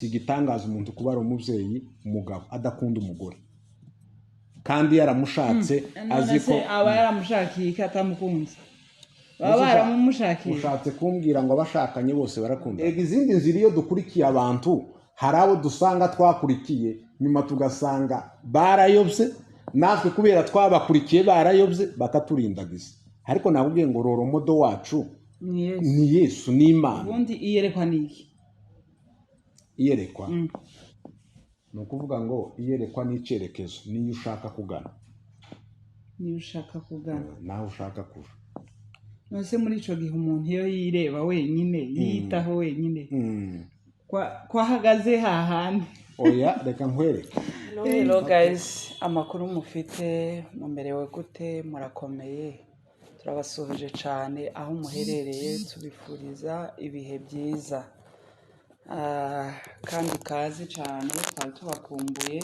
igitangaza umuntu kuba ari umubyeyi umugabo adakunda umugore kandi yaramushatse azi ko aba yaramushakiye ko atamukunze baba baramumushakiye ushatse kumbwira ngo abashakanye bose barakunda izindi nzira iyo dukurikiye abantu hari abo dusanga twakurikiye nyuma tugasanga barayobye natwe kubera twabakurikiye barayobye bakaturindagiza ariko nakubwiye ngo roromodo wacu ni Yesu ni Imana. Ubundi iyerekwa niki? Iyerekwa ni ukuvuga ngo iyerekwa ni icyerekezo niyo ushaka kugana, nawe ushaka kuva. Nose muri ico gihe umuntu iyo yireba wenyine yitaho wenyine kwa hagaze hahandi. Oya reka nkwereke. Hello guys, amakuru mufite mumerewe gute? Murakomeye? Turabasuhuje cyane aho muherereye, tubifuriza ibihe byiza kandi kazi cyane, twari tubakumbuye.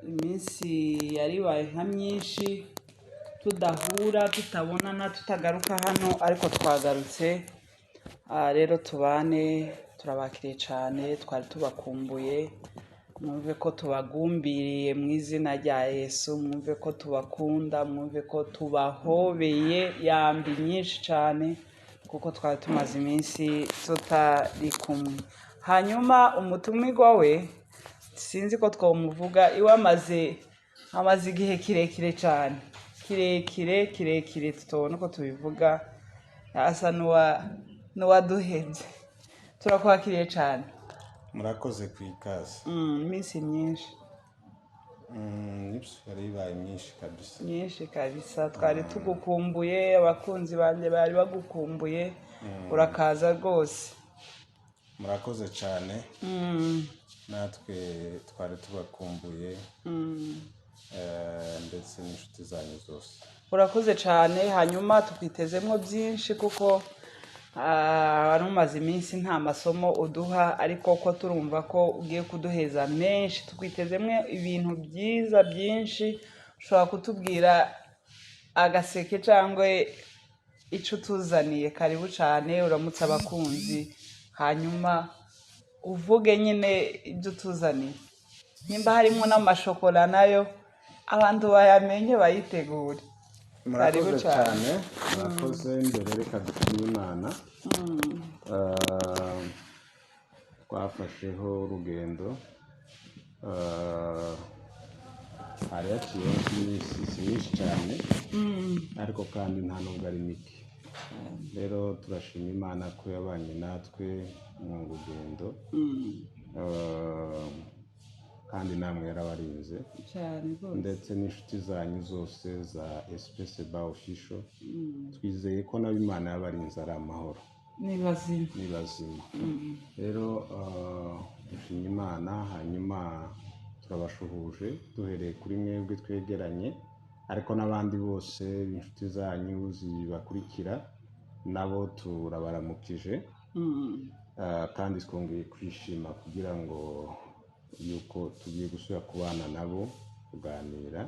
Iminsi yaribaye nka myinshi tudahura, tutabonana, tutagaruka hano, ariko twagarutse. Rero tubane, turabakiriye cyane, twari tubakumbuye. Mwumve ko tubagumbiriye mu izina rya Yesu, mwumve ko tubakunda, mwumve ko tubahobeye yambi nyinshi cyane, kuko twari tumaze iminsi tutari kumwe. Hanyuma umutumirwa we sinzi ko twamuvuga, iwe amaze igihe kirekire cyane, kirekire tutobona uko tubivuga, asa n'uwaduhebye. Turakwakiriye cyane. Murakoze ku ikaze. Iminsi myinshi yari ibaye myinshi kabisa, twari tugukumbuye, abakunzi banjye bari bagukumbuye, urakaza rwose. Murakoze cyane. Natwe twari tubakumbuye ndetse n'inshuti zanyu zose. Urakoze cyane. Hanyuma tukwitezemo byinshi kuko wari umaze iminsi nta masomo uduha, ariko ko turumva ko ugiye kuduheza menshi. Tukwitezemo ibintu byiza byinshi. Ushobora kutubwira agaseke cyangwa icyo utuzaniye? Karibu cyane, uramutse abakunzi, hanyuma uvuge nyine ibyo utuzaniye. Nimba harimo n'amashokora nayo abantu bayamenye bayitegure. Murakoze cyane. Murakoze. Mbere reka dushime Imana. Twafasheho urugendo, hari haciyeho iminsi myinshi cyane, ariko kandi nta nubwo ari mike. Rero turashima Imana ko yabanye natwe mu rugendo, kandi namwe yarabarinze ndetse n'inshuti zanyu zose za SPS Bar Official. Twizeye ko nabo Imana yabarinze ari amahoro, ni bazima. Rero dushima Imana. Hanyuma turabashuhuje duhereye kuri mwebwe twegeranye, ariko n'abandi bose inshuti zanyu zibakurikira nabo turabaramukije, kandi twongeye kwishima kugira ngo yuko tugiye gusubira kubana nabo kuganira.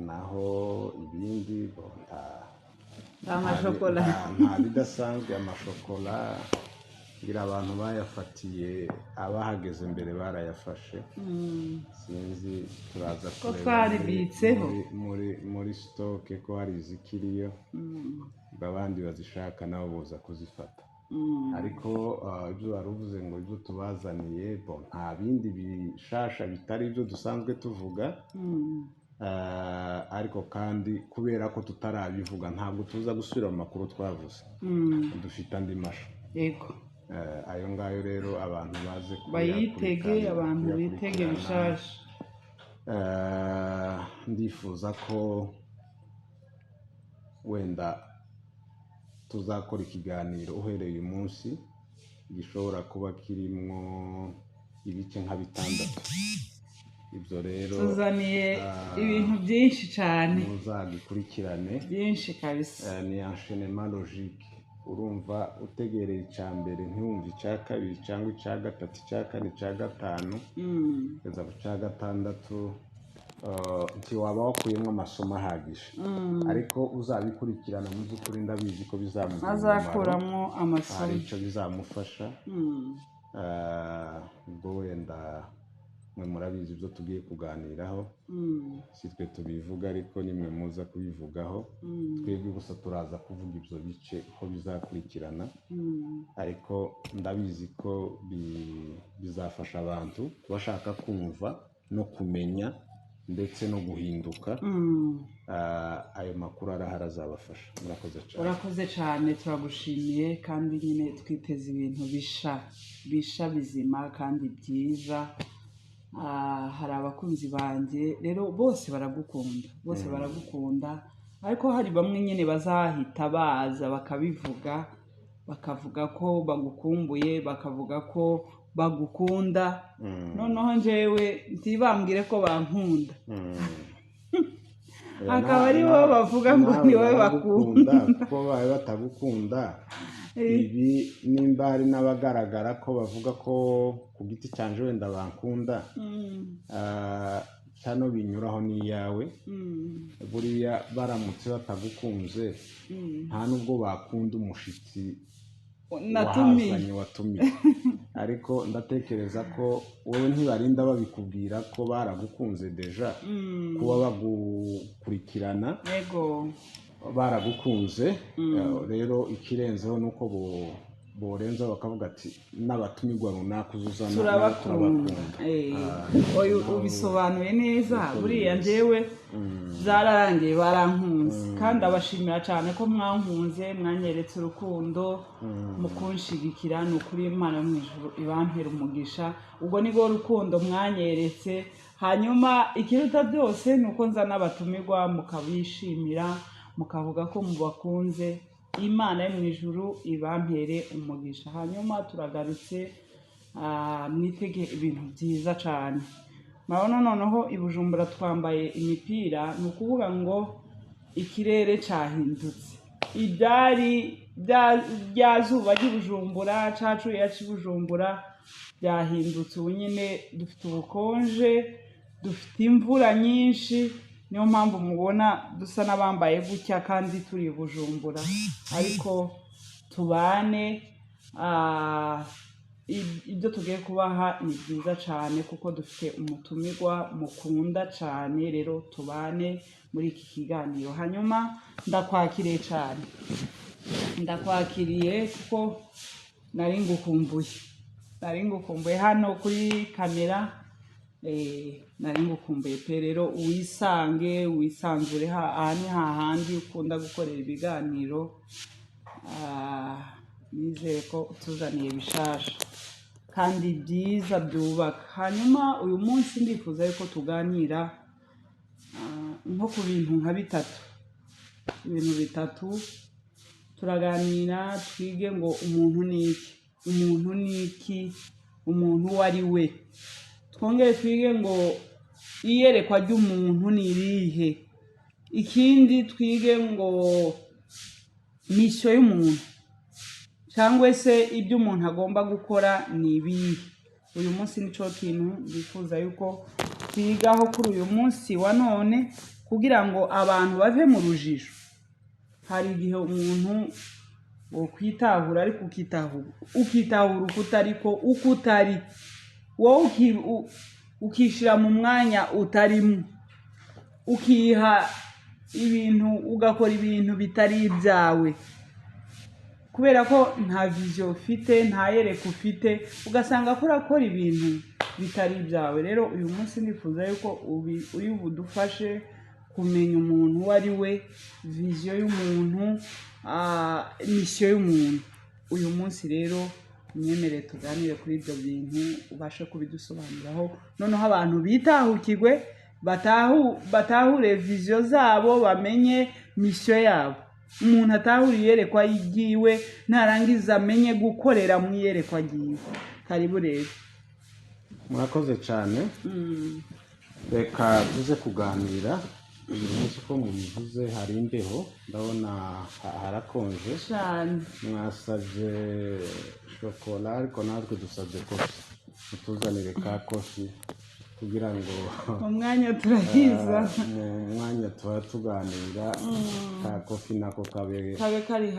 Naho ibindi nta bidasanzwe. Amashokora ngira abantu bayafatiye, abahageze mbere barayafashe. Sinzi turaza kureba muri stoke ko hari izikiriyo, abandi bazishaka nabo boza kuzifata. Ariko ibyo wari uvuze ngo ibyo tubazaniye nta bindi bishasha bitari ibyo dusanzwe tuvuga, ariko kandi kubera ko tutarabivuga ntabwo tuza gusubira mu makuru twavuze. Dufite andi masha. Yego. Ayo ngayo rero abantu baze bayitege, abantu bitege bishasha. Ndifuza ko wenda tuzakora ikiganiro uhereye uyu munsi gishobora kuba kirimo ibice nka 6. Ibyo rero tuzaniye ibintu byinshi cyane, muzagikurikirane byinshi kabisa. Ni enchaînement logique. Urumva utegereye icya mbere ntiwumve icya kabiri cyangwa icya gatatu, icya kane, icya gatanu, kugeza ku cya gatandatu. ntiwaba wakuyemo amasomo ahagije ariko uzabikurikirana mu by'ukuri ndabizi ko bizamugirira azakuramo hari amasomo icyo bizamufasha ubwo wenda mwe murabizi ibyo tugiye kuganiraho si twe tubivuga ariko nimwe muza kubivugaho twebwe gusa turaza kuvuga ibyo bice uko bizakurikirana ariko ndabizi ko bizafasha abantu bashaka kumva no kumenya ndetse no guhinduka ayo makuru arahari azabafasha. urakoze cyane turagushimiye kandi nyine twiteze ibintu bisha bizima kandi byiza. Hari abakunzi banjye rero bose baragukunda ariko hari bamwe nyine bazahita baza bakavuga ko bagukumbuye bakavuga ko bagukunda noneho njyewe ntibambwire ko bankunda akaba ari bo bavuga ngo ni wowe bakunda kuko bawe batagukunda. Ibi nimba hari n'abagaragara ko bavuga ko ku giti cyanje wenda bankunda cyano binyuraho n'iyawe buriya baramutse batagukunze nta nubwo bakunda umushitsi watumiye ariko ndatekereza ko wowe ntibarinda babikubwira ko baragukunze deja kuba bagukurikirana baragukunze rero ikirenzeho nuko borenza bakavuga ati n'abatumirwa runaka uzuzana turabakunda ubisobanuye neza buriya njyewe zararangiye barankunze kandi abashimira cyane ko mwankunze mwanyeretse urukundo mukunshigikira ni ukuri Imana mu ijuru ibampera umugisha ubwo nibwo rukundo mwanyeretse hanyuma ikiruta byose ni uko nza n'abatumirwa mukabishimira mukavuga ko mubakunze Imana yo mu ijuru ibampere umugisha. Hanyuma turagarutse mwitege ibintu byiza cyane. Mabona noneho i Bujumbura twambaye imipira ni ukuvuga ngo ikirere cyahindutse. Ibyari bya zuba ry'Ibujumbura cacu ya Bujumbura byahindutse ubu nyine dufite ubukonje dufite imvura nyinshi niyo mpamvu mubona dusa n'abambaye gutya kandi turi Bujumbura ariko tubane ibyo tugiye kubaha ni byiza cyane kuko dufite umutumirwa mukunda cyane rero tubane muri iki kiganiro. Hanyuma ndakwakiriye kuko nari ngukumbuye hano kuri kamera nari ngukumbuye pe rero wisanzure aha ni hahandi ukunda gukorera ibiganiro nizeye ko utuzaniye bishasha kandi byiza byubaka. Hanyuma uyu munsi ndifuza yuko tuganira nko ku bintu nka bitatu turaganira twige ngo umuntu ni iki umuntu uwo ari we, twongere twige ngo iyerekwa ry'umuntu ni irihe, ikindi twige ngo misiyo y'umuntu cyangwa se ibyo umuntu agomba gukora ni ibihe. Uyu munsi nico kintu bifuza yuko twigaho kuri uyu munsi wa none kugira ngo abantu bave mu rujijo. Hari igihe umuntu wokwitahura ariko ukitahura uko utari wowe ukishira mu mwanya utarimo ukiha ibintu ugakora ibintu bitari ibyawe kubera ko nta vision ufite nta yereko ufite ugasanga urakora ibintu bitari ibyawe. Rero uyu munsi nifuza yuko uri budufashe kumenya umuntu uwo ari we, vision y'umuntu, mission y'umuntu. Uyu munsi rero mwemere tuganire kuri ibyo bintu ubashe kubidusobanuraho noneho abantu bitahukirwe batahure vision zabo bamenye mission yabo. Umuntu atahura iyerekwa yigiwe narangiza amenye gukorera mu iyerekwa yiwe. Karibu rero. Murakoze cyane. Reka tuze kuganira uyu munsi ko mubivuze hari imbeho ndabona harakonje cyane. Mwasabye shokora ariko natwe dusabye kofi tuzanire ka kofi kugira ngo mu mwanya turahiza mu mwanya tuba tuganira ka kofi nako kabe kari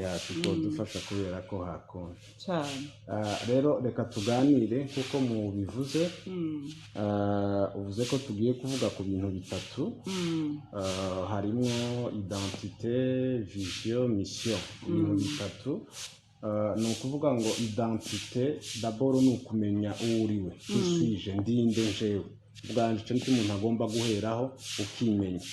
hafi ko dufasha kubera ko hakonje cyane. rero reka tuganire kuko mu bivuze uvuze ko tugiye kuvuga ku bintu bitatu harimo identité, vision, mission. Ibintu bitatu ni ukuvuga ngo identité d'abord ni ukumenya uwo uriwe, isuje ndinde njewe bwanje, icyo nicyo umuntu agomba guheraho ukimenya.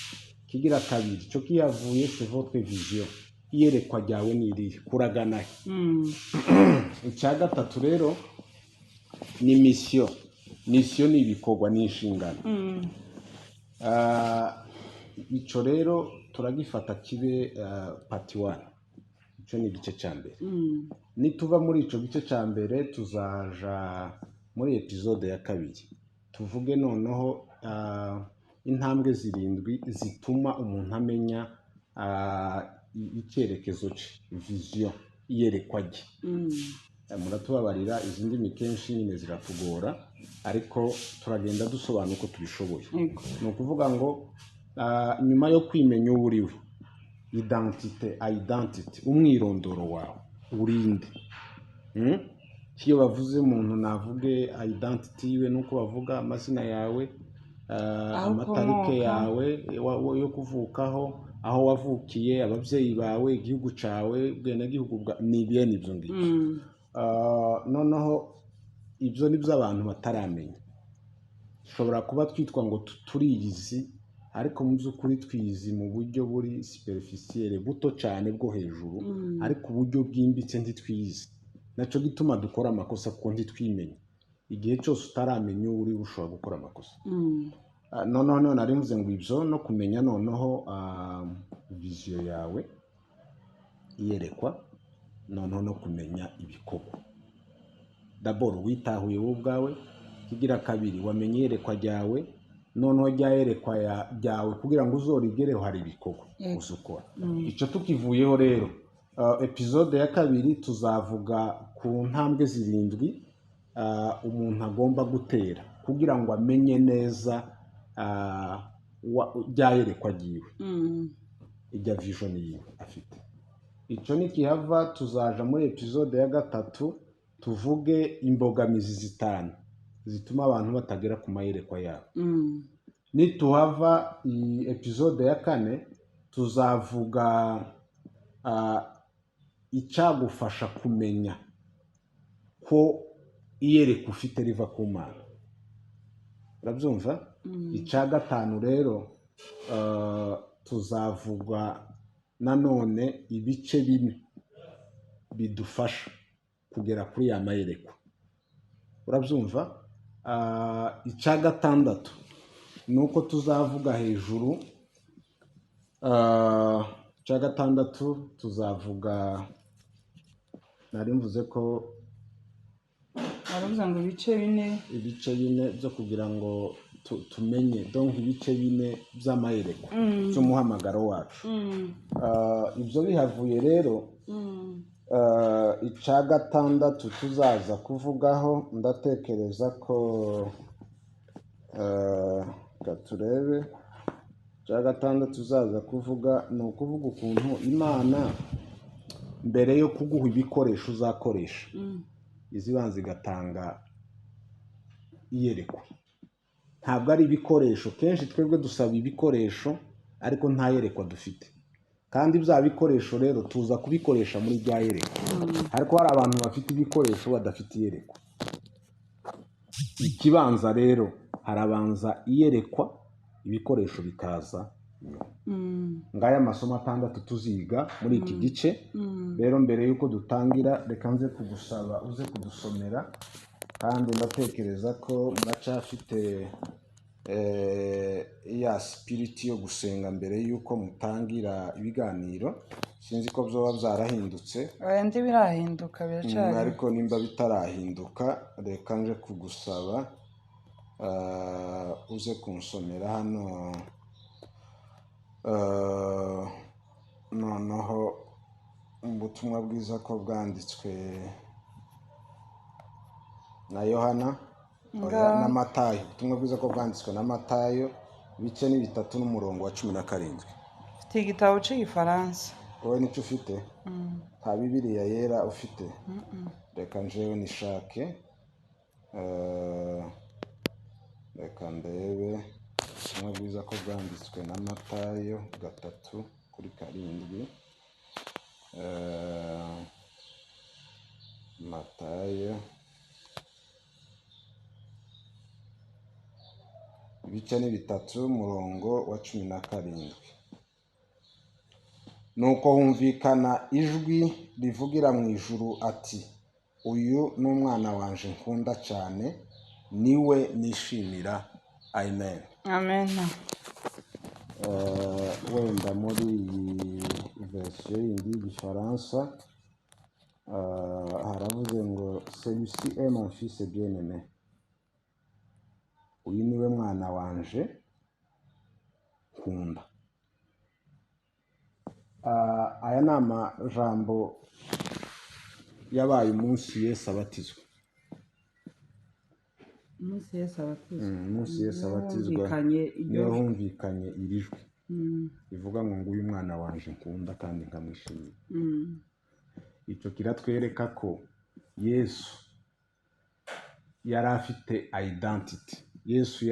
Kigira kabiri cyo kiyavuye c'est votre vision, iyerekwa ryawe ni irihe, kuragana he. Icya gatatu rero ni mission. Mission ni ibikorwa, ni inshingano. Icyo rero turagifata kibe part 1. Icyo ni igice cya mbere. Nituva muri icyo gice cya mbere tuzaja muri episode ya kabiri, tuvuge noneho intambwe 7 zituma umuntu amenya icyerekezo cye, vision, iyerekwa rye. Muratubabarira izi ndimi kenshi nyine ziratugora, ariko turagenda dusobanura uko tubishoboye. Ni ukuvuga ngo nyuma yo kwimenya uwo uriwe, identity, umwirondoro wawe urinde. Iyo bavuze umuntu navuge identity yiwe, nuko bavuga amazina yawe, amatarike yawe yo kuvukaho, aho wavukiye, ababyeyi bawe, igihugu cyawe, ubwenegihugu ni bene ibyo ngibyo. Noneho ibyo nibyo abantu bataramenya. Ushobora kuba twitwa ngo turiyizi, ariko mu by'ukuri twizi mu buryo buri superficiel, buto cyane bwo hejuru, ariko uburyo bwimbitse ntitwizi. Nacyo gituma dukora amakosa kuko ntitwimenye. Igihe cyose utaramenya uwo uri ushobora gukora amakosa. Noneho nari mvuze ngo ibyo no kumenya noneho vision yawe, iyerekwa, noneho no kumenya ibikorwa. D'abord witahuye wowe ubwawe. Kigira kabiri wamenye iyerekwa ryawe, noneho ryayerekwa ryawe kugira ngo uzorigereho hari ibikorwa uzukora. Icyo tukivuyeho rero, episode ya kabiri tuzavuga ku ntambwe 7 umuntu agomba gutera kugira ngo amenye neza ryayerekwa ryiwe, ijya vision yiwe afite. Icyo nikihava tuzaja muri episode ya gatatu tuvuge imbogamizi 5 zituma abantu batagera ku mayerekwa yabo. Nituhava episode ya 4 tuzavuga icyagufasha kumenya ko iyerekwa ufite riva ku Mana. Urabyumva? Icya 5 rero tuzavuga nanone ibice bine bidufasha kugera kuri ya mayerekwa. Urabyumva? Icya 6 nuko tuzavuga hejuru. Icya 6 tuzavuga, nari mvuze ko aravuga ngo ibice bine byo kugira ngo tumenye, donc ibice bine by'amayerekwa by'umuhamagaro wacu. Ibyo bihavuye rero, icya 6 tuzaza kuvugaho, ndatekereza ko turebe. Icya 6 tuzaza kuvuga ni ukuvuga ukuntu Imana mbere yo kuguha ibikoresho uzakoresha, izibanza igatanga iyerekwa. Ntabwo ari ibikoresho, kenshi twebwe dusaba ibikoresho ariko nta yerekwa dufite, kandi bya bikoresho rero tuza kubikoresha muri bya yerekwa. Ariko hari abantu bafite ibikoresho badafite iyerekwa. Ikibanza rero harabanza iyerekwa, ibikoresho bikaza nyuma. Ngaya amasomo 6 tuziga muri iki gice. Rero mbere yuko dutangira, reka nze kugusaba uze kudusomera, kandi ndatekereza ko muracyafite ya spirit yo gusenga mbere yuko mutangira ibiganiro. Sinzi ko byoba byarahindutse. Ndi birahinduka biracyari. Ariko nimba bitarahinduka, reka nje kugusaba uze kunsomera hano noneho ubutumwa bwiza ko bwanditswe na Yohana na Matayo, ubutumwa bwiza ko bwanditswe na Matayo ibice ni 3 n'umurongo wa 17. Mfite igitabo cy'igifaransa. Wowe nicyo ufite? Nta Bibiliya yera ufite? Reka njewe nishake. Reka ndebe ubutumwa bwiza ko bwanditswe na Matayo 3:7. Matayo ibice ni 3 umurongo wa 17. Nuko humvikana ijwi rivugira mu ijuru ati, uyu ni umwana wanje nkunda cyane, niwe nishimira. Amen. Amen. Wenda muri iyi version yindi y'igifaransa haravuze ngo celui-ci est mon fils bien-aimé. Uyu niwe mwana wanje nkunda. Aya ni amajambo yabaye umunsi Yesu abatizwa. Umunsi Yesu abatizwa. Umunsi Yesu abatizwa niho humvikanye iri jwi rivuga ngo nguyu mwana wanje nkunda kandi nkamwishimira. Icyo kiratwereka ko Yesu yari afite identity. Yesu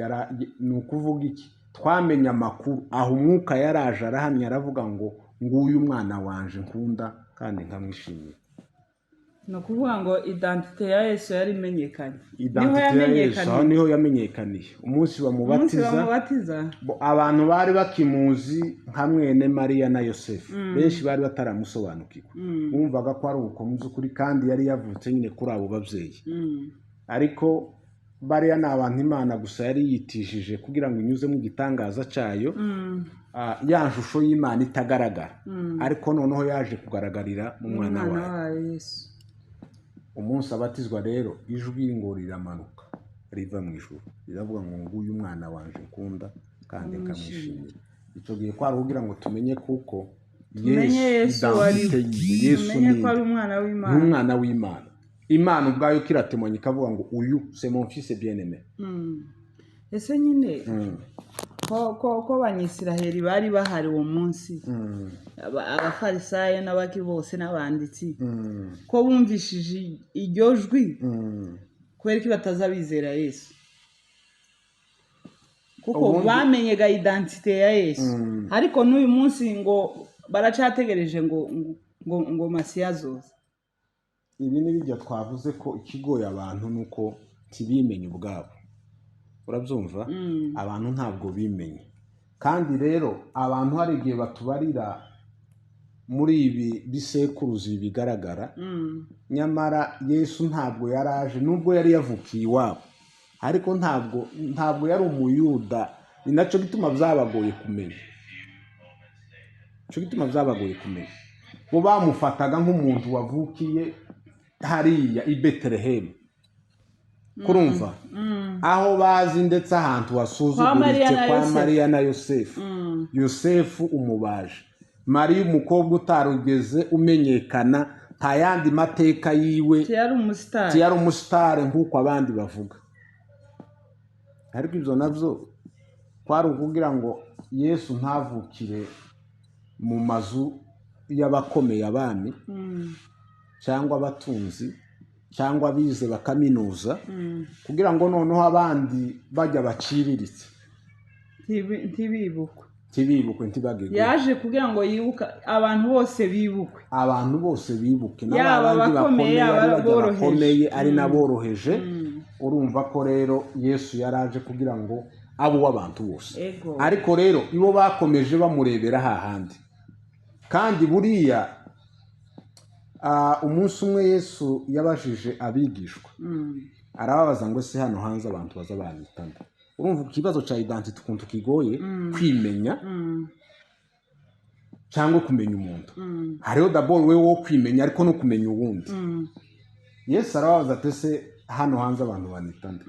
ni ukuvuga iki? Twamenye amakuru aho umwuka yaraje arahamya aravuga ngo nguyu mwana wanje nkunda kandi nkamwishimira. No kuvuga ngo identite ya Yesu yari imenyekanye. Niho yamenyekaniye. Umunsi bamubatiza abantu bari bakimuzi nka mwene Mariya na Yosefu. Benshi bari bataramusobanukirwa. Bumvaga ko ari ubukomezi kuri kandi yari yavutse nyine kuri abo babyeyi. Ariko bariya ni abantu Imana gusa yari yitishije kugira ngo inyuze mu gitangaza cyayo. Ya shusho y'Imana itagaragara. Ariko noneho yaje kugaragarira mu mwana wayo Yesu. Umunsi abatizwa rero ijwi ngo riramanuka riva mu ijuru riravuga ngo nguyu mwana wanje nkunda kandi nkamwishimira. Icyo gihe kwari kugira ngo tumenye kuko Yesu ni umwana w'Imana. Imana ubwayo kiratemanya ikavuga ngo uyu c'est mon fils bien-aimé. Ese nyine ko abanyisiraheli bari bahari uwo munsi, abafarisayo n'abaki bose n'abanditsi, ko bumvishije iryo jwi kubera ko batazabizera Yesu, kuko bamenyega identite ya Yesu. Ariko n'uyu munsi ngo baracyategereje ngo Masiya azoza. Ibi ni bijya twavuze ko ikigoye abantu nuko tibimenye ubwabo. Urabyumva? Abantu ntabwo bimenye. Kandi rero abantu hari igihe batubarira muri ibi bisekuruzi bigaragara. Nyamara Yesu ntabwo yaraje, nubwo yari yavukiye iwabo, ariko ntabwo yari umuyuda. Ni nacyo gituma byabagoye kumenya. Bo bamufataga nk'umuntu wavukiye hariya i Betelehemu. Kurumva? Aho bazi ndetse ahantu wasuzuguritse kwa Mariya na Yosefu. Yosefu umubaje. Mariya umukobwa utarugeze umenyekana, nta yandi mateka yiwe. Yari umusitari nk'uko abandi bavuga. Ariko ibyo nabyo kwari ukugira ngo Yesu ntavukire mu mazu y'abakomeye abami cyangwa abatunzi cyangwa bize bakaminuza, kugira ngo noneho abandi bajya baciriritse ntibibukwe ntibagege. Yaje kugira ngo yibuke abantu bose bibuke n'abandi bakomeye ari naboroheje. Urumva ko rero Yesu yaraje kugira ngo abo w'abantu bose. Ariko rero ibo bakomeje bamurebera hahandi. Kandi buriya umunsi umwe Yesu yabajije abigishwa, arababaza ngo se hano hanze abantu baza banyitana. Urumva ikibazo cya identity ukuntu kigoye kwimenya cyangwa kumenya umuntu. Hariho d'abord we wo kwimenya ariko no kumenya uwundi. Yesu arababaza ati se hano hanze abantu banyitana.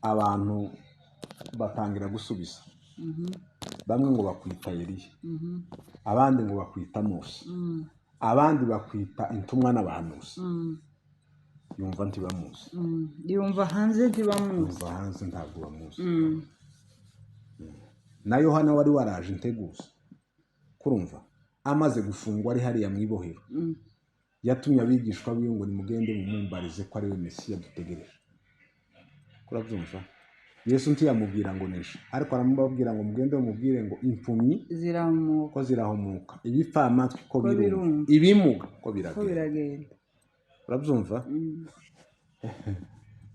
Abantu batangira gusubiza. Bamwe ngo bakwita Eliya, abandi ngo bakwita Mose, abandi bakwita intumwa n'abahanuzi. yumva ntibamuzi, yumva hanze ntibamuzi, yumva hanze ntabwo bamuzi. Na Yohana wari waraje integuza, kurumva amaze gufungwa ari hariya mu ibohero, yatumye abigishwa biwe ngo nimugende mumumbarize ko ari we Mesiya dutegereje. Kurabyumva? Yesu ntiyamubwira ngo nesha, ariko aramubabwira ngo mugende mumubwire ngo impumyi ziramuka, ko zirahomuka, ibipfamatwi ko birumva, ibimuga ko biragenda. Urabyumva?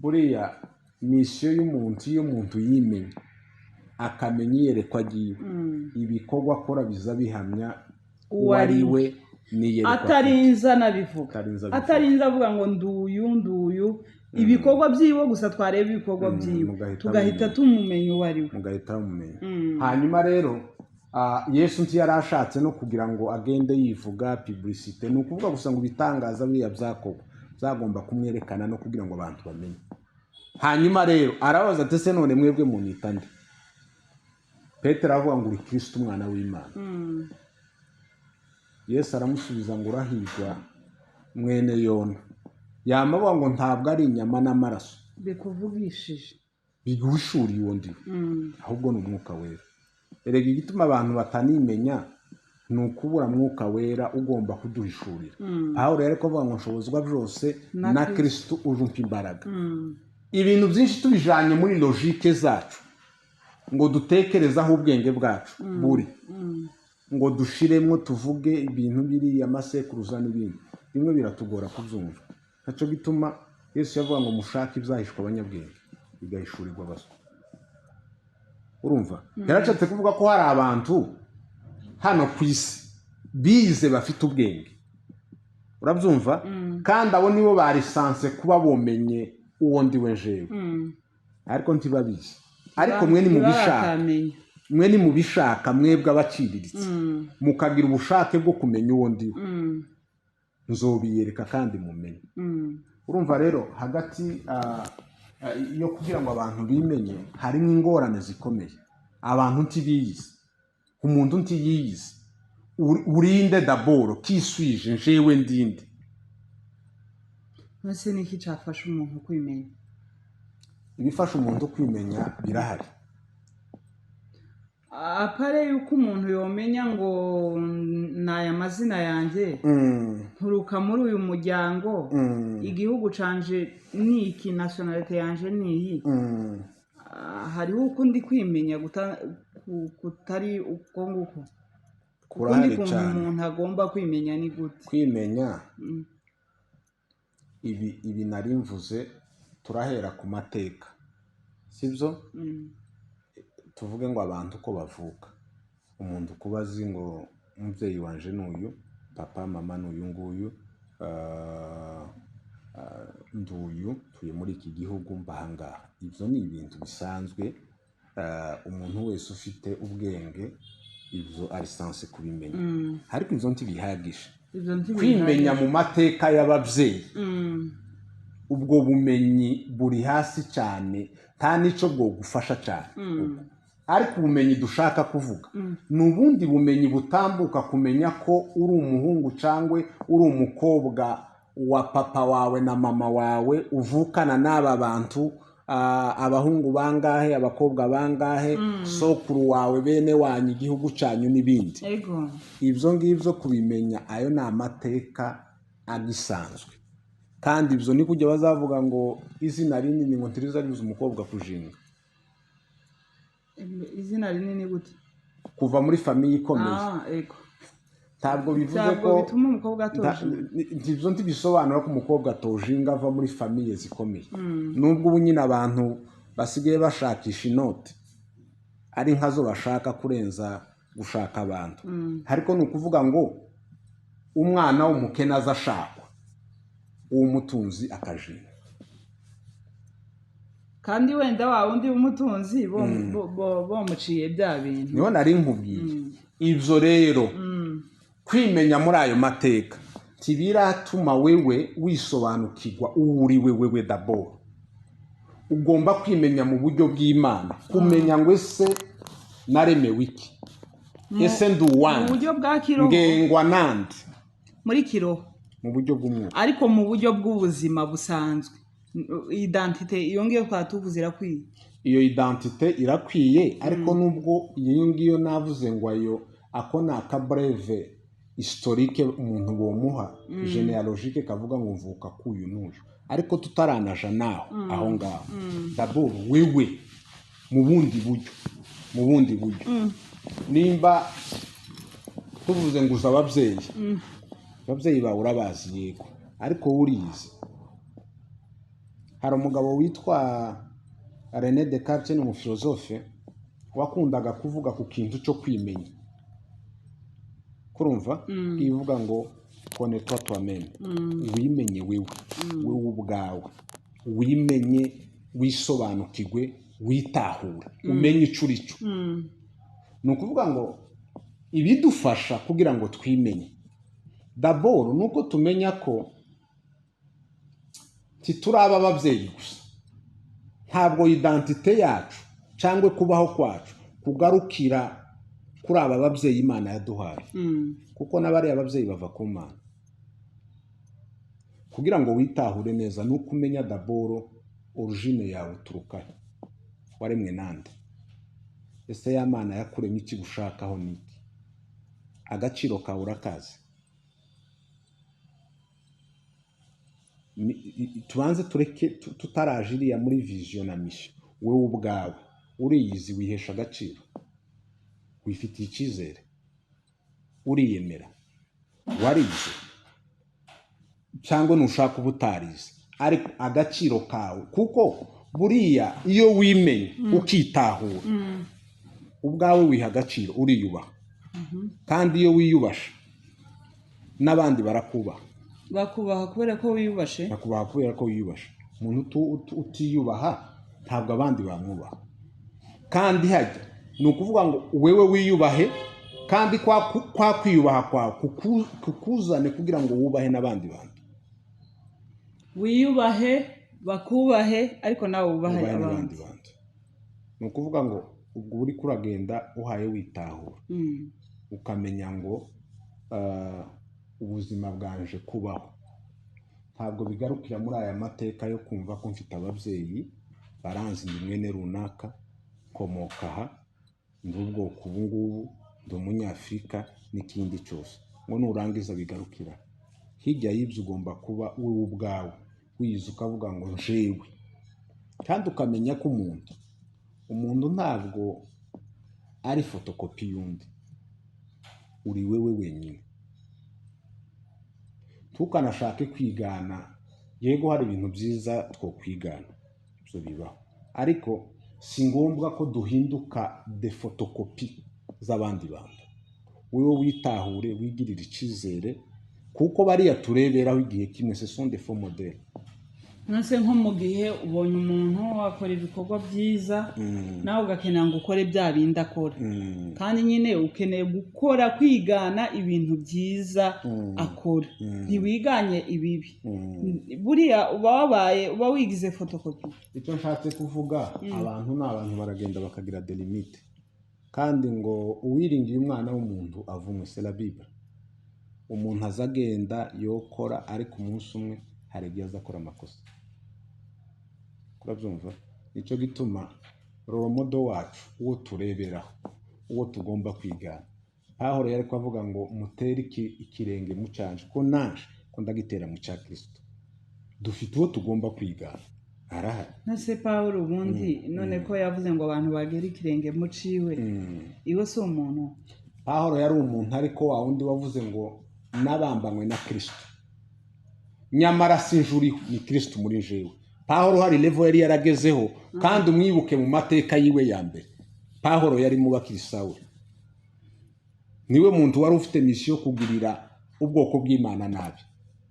Buriya misiyo y'umuntu, iyo umuntu yimenya akamenya iyerekwa agiye, ibikorwa akora biza bihamya uwo ari we n'iyerekwa, atarinza nabivuga, atarinza avuga ngo nduyu, ibikorwa byiwe gusa twareba ibikorwa byiwe tugahita tumumenya uwo ari we, mugahita mumenya. Hanyuma rero Yesu ntiyarashatse no kugira ngo agende yivuga publicité, ni ukuvuga gusa ngo ibitangaza biriya byakorwa byagomba kumwerekana no kugira ngo abantu bamenye. Hanyuma rero arabaza ati se none mwebwe munyita nde? Petero avuga ngo uri Kristo umwana w'Imana. Yesu aramusubiza ngo urahirwa mwene Yona. Yamavuga ngo ntabwo ari inyama n'amaraso bikuvugishije biguhishuriye uwo ndiwe, ahubwo ni umwuka wera. Erega igituma abantu batanimenya ni ukubura mwuka wera ugomba kuduhishurira. Pawulo yari kuvuga ngo nshobozwa byose na Kristo ujumpa imbaraga. Ibintu byinshi tubijanye muri logique zacu ngo dutekerezaho ubwenge bwacu buri, ngo dushiremo tuvuge ibintu biri amasekuruza n'ibindi, bimwe biratugora kubyumva. Naco gituma Yesu yavuga ngo mushake ibyahishwa abanyabwenge bigahishurirwa abaswa. Urumva? Yaracatse kuvuga ko hari abantu hano ku isi bize bafite ubwenge. Urabyumva? Kandi abo nibo ba lisanse kuba bomenye uwo ndiwe jewe, ariko ntibabizi. Ariko mwe ni mubishaka, mwe ni mubishaka, mwebwe abaciriritse mukagira ubushake bwo kumenya uwo ndiwe, nzobiyereka kandi mumenye. Urumva rero hagati yo kugira ngo abantu bimenye harimo ingorane zikomeye. Abantu ntibiyizi, umuntu ntiyiyizi, urinde daboro kiswije njewe ndinde. Nase niki cyafasha umuntu kwimenya? Ibifasha umuntu kwimenya birahari. Apare yuko umuntu yomenya ngo naya mazina yanjye nturuka muri uyu muryango, igihugu canje ni iki, nationality yanje ni iyi. Hariho ukundi kwimenya kutari uko nguko. Ukundi umuntu agomba kwimenya ni gute? Kwimenya ibi nari mvuze turahera ku mateka, sibyo? Tuvuge ngo abantu uko bavuka, umuntu kuba azi ngo umubyeyi wanje n'uyu, papa mama n'uyu nguyu, nduyu tuye muri iki gihugu mbahangaha. Ibyo ni ibintu bisanzwe, umuntu wese ufite ubwenge ibyo ari sanse kubimenya. Ariko ibyo ntibihagije. Kwimenya mu mateka y'ababyeyi, ubwo bumenyi buri hasi cyane, nta nico bwo gufasha cyane. Ariko ubumenyi dushaka kuvuga ni ubundi bumenyi butambuka kumenya ko uri umuhungu cyangwa uri umukobwa wa papa wawe na mama wawe, uvukana n'aba bantu, abahungu bangahe, abakobwa bangahe, sokuru wawe, bene wanyu, igihugu cyanyu n'ibindi. Ibyo ngibyo kubimenya, ayo ni amateka agisanzwe. Kandi ibyo ni kujya bazavuga ngo izina rinini ngo ntiriza ribuza umukobwa kujinga. Izina rinini gute? Kuva muri famiye ikomeye. Ntabwo bivuze ko bituma umukobwa atojinga. Ibyo ntibisobanura ko umukobwa atojinga ava muri famiye zikomeye. Nubwo ubu nyine abantu basigaye bashakisha inoti ari nkazo bashaka kurenza gushaka abantu. Ariko ni ukuvuga ngo umwana w'umukene aza ashakwa, uw'umutunzi akajinga. Kandi wenda wa wundi w'umutunzi bomuciye bya bintu. Niho nari nkubwiye. Ibyo rero kwimenya muri ayo mateka tibiratuma wewe wisobanukirwa uri wewe daboro. Ugomba kwimenya mu buryo bw'Imana, kumenya ngo ese naremewe iki, ese nduwande, mu buryo bwa kiroho, ngengwa nande muri kiroho. mu buryo bw'umwuka. ariko mu buryo bw'ubuzima busanzwe identite iyo ngiyo twatuvuze irakwiye. Iyo identite irakwiye, ariko nubwo iyo ngiyo navuze ngo ayo ako ni akabreve historique umuntu bomuha genealogique kavuga ngo mvuka kuyu n'uyu, ariko tutaranaja naho aho ngaho. D'abord wewe mu bundi buryo nimba tuvuze ngo uza ababyeyi bawe urabazi yego, ariko urizi. Hari umugabo witwa René Descartes, ni umufilozofe wakundaga kuvuga ku kintu cyo kwimenya. Kurumva ivuga ngo connais-toi toi-même, wimenye wewe ubwawe, wimenye, wisobanukirwe, witahura, umenye icyo uri cyo. Ni ukuvuga ngo ibidufasha kugira ngo twimenye d'abord nuko tumenya ko tituraba ababyeyi gusa, ntabwo identite yacu cyangwa kubaho kwacu kugarukira kuri aba babyeyi Imana yaduhaye, kuko n'abari ababyeyi bava ku Mana. Kugira ngo witahure neza nuko umenya d'abord origine yawe uturukahe, waremwe nande, ese ya Mana yakuremye iki gushakaho niki, agaciro kawe urakazi. Tubanze tureke tutaraje iriya muri vision na mission. Wewe ubwawe uriyizi, wihesha agaciro, wifitiye icyizere, uriyemera, warize cyangwa nushaka ubutarize, ariko agaciro kawe, kuko buriya iyo wimenye ukitahura ubwawe wiha agaciro, uriyubaha. Kandi iyo wiyubasha n'abandi barakubaha kubera ko wiyubashe. Bakubaha kubera ko wiyubashe. Umuntu utiyubaha ntabwo abandi bamwubaha. Kandi hajya ni ukuvuga ngo wewe wiyubahe, kandi kwa kwiyubaha kwawe kukuzane kugira ngo wubahe n'abandi bantu. Wiyubahe bakubahe, ariko nawe wubahe abandi bantu. Ni ukuvuga ngo ubwo uri kuragenda uhaye witahura, ukamenya ngo ubuzima bwanje kubaho ntabwo bigarukira muri aya mateka yo kumva ko mfite ababyeyi baranzi ndi mwene runaka, komoka aha, ndi ubwoko ubu ngubu, ndi umunyafurika n'ikindi cyose. Ngo nurangiza bigarukira hirya y'ibyo, ugomba kuba wowe ubwawe wiyizi, ukavuga ngo njewe. Kandi ukamenya ko umuntu ntabwo ari fotokopi y'undi, uri wewe wenyine. Tukanashake kwigana, yego hari ibintu byiza two kwigana, ibyo bibaho, ariko si ngombwa ko duhinduka de fotokopi z'abandi bantu. Wewe witahure, wigirira icyizere, kuko bariya tureberaho igihe kimwe, ce sont des faux modèles. Nase nko mu gihe ubonye umuntu akora ibikorwa byiza, nawe ugakenera ngo ukore bya bindi akora, kandi nyine ukeneye gukora kwigana ibintu byiza akora, ntiwiganye ibibi. Buriya uba wigize fotokopi. Icyo nshatse kuvuga, abantu ni abantu baragenda bakagira de limite, kandi ngo uwiringiye umwana w'umuntu avumwe, c'est la Bible. Umuntu azagenda yokora, ariko umunsi umwe hari igihe azakora amakosa. Kurabyumva? Nicyo gituma role model wacu, uwo tureberaho, uwo tugomba kwigana, Pawulo yari kuvuga ngo mutere ikirenge mu cyanje, ko naje ko ndagitera mu cya Kristo. Dufite uwo tugomba kwigana, arahari. Nase Pawulo ubundi none ko yavuze ngo abantu bagera ikirenge mu ciwe, iwe si umuntu. Pawulo yari umuntu, ariko wa wundi wavuze ngo nabambanywe na Kristo, nyamara sinjuriho, ni Kristo muri jewe. Pawulo hari level yari yaragezeho, kandi umwibuke mu mateka yiwe ya mbere, Pawulo yari mu bakirisawe, niwe muntu wari ufite mission yo kugirira ubwoko bw'Imana nabi,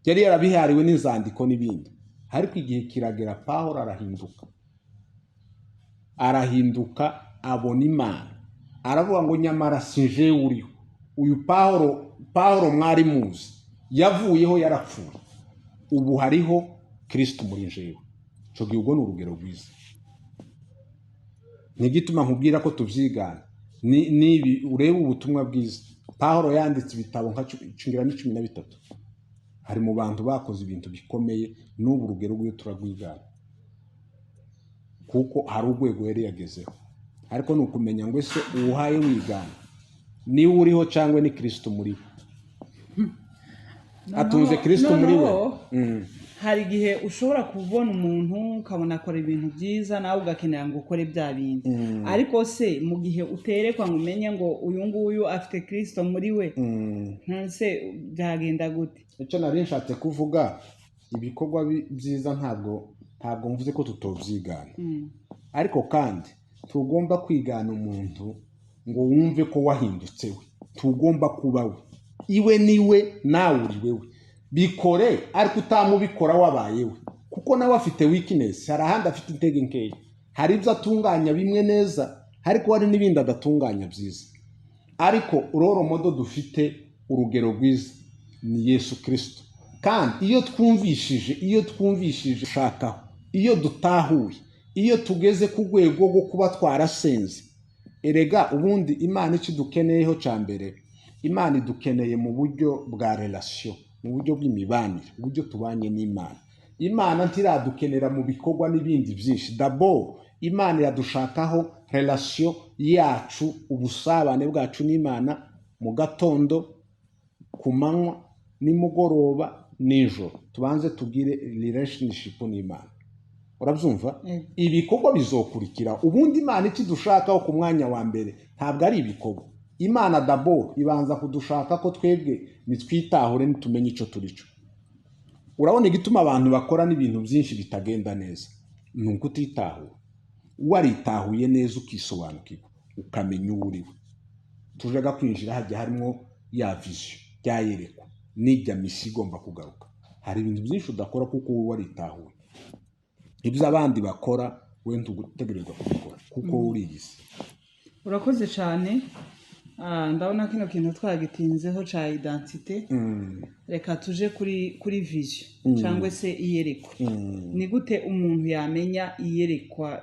yari yarabihariwe n'inzandiko n'ibindi. Ariko igihe kiragera, Pawulo arahinduka, abona Imana, aravuga ngo nyamara sinje uriho. Uyu Pawulo mwari muzi yavuyeho, yarapfuye, ubu hariho Kristo muri jewe. Cyo gihugo ni urugero rwiza. Nigituma nkubwira ko tuvyigana nibi ureba ubutumwa bwiza. Pawulo yanditse ibitabo nka 13, hari mu bantu bakoze ibintu bikomeye, n'ubu urugero rw'iyo turagwigana kuko hari urwego yari yagezeho. Ariko ni ukumenya ngo ese uwuhaye wigana niwe uriho cyangwa ni Kristo muri we. Atunze Kristo muri we. Hari igihe ushobora kubona umuntu ukabona akora ibintu byiza nawe ugakenera ngo ukore bya bindi, ariko se mu gihe uterekwa ngo umenye ngo uyu nguyu afite Kristo muri we, ntanse byagenda gute? Icyo nari nshatse kuvuga, ibikorwa byiza ntabwo mvuze ko tutobyigana, ariko kandi tugomba kwigana umuntu ngo wumve ko wahindutse we, tugomba kuba we, iwe niwe nawe uri wewe. Bikore ariko utamubikora wabaye we, kuko nawe afite weakness, hari ahandi afite intege nkeya, hari ibyo atunganya bimwe neza ariko hari n'ibindi adatunganya byiza. Ariko uroro modo dufite urugero rwiza ni Yesu Kristo, kandi iyo twumvishije shakaho, iyo dutahuye, iyo tugeze ku rwego rwo kuba twarasenze, erega ubundi Imana ikidukeneyeho cya mbere, Imana idukeneye mu buryo bwa relation, mu buryo bw'imibanire, uburyo tubanye n'Imana. Imana ntiradukenera mu bikorwa n'ibindi byinshi. D'abord Imana iradushakaho relation yacu, ubusabane bwacu n'Imana, mu gatondo, ku manywa, nimugoroba, nijoro, tubanze tugire relationship n'Imana. Urabyumva? Ibikorwa bizokurikira. Ubundi Imana ikidushakaho ku mwanya wa mbere ntabwo ari ibikorwa. Imana d'abord ibanza kudushaka ko twebwe nitwitahure nitumenye icyo turico. Urabona igituma abantu bakora n'ibintu byinshi bitagenda neza, ni uko utitahura. Waritahuye neza ukisobanukirwa, ukamenya uwo uriwe, tujyaga kwinjira hajya harimo ya vision, byayerekwa n'ijya misi igomba kugaruka. Hari ibintu byinshi udakora kuko wowe waritahuye. Ibyo abandi bakora we ntugutegerezwa kubikora kuko uriyizi. Urakoze cyane. Ndabona kino kintu twagitinzeho cya identite. Reka tuje kuri vision cyangwa se iyerekwa. Ni gute umuntu yamenya iyerekwa,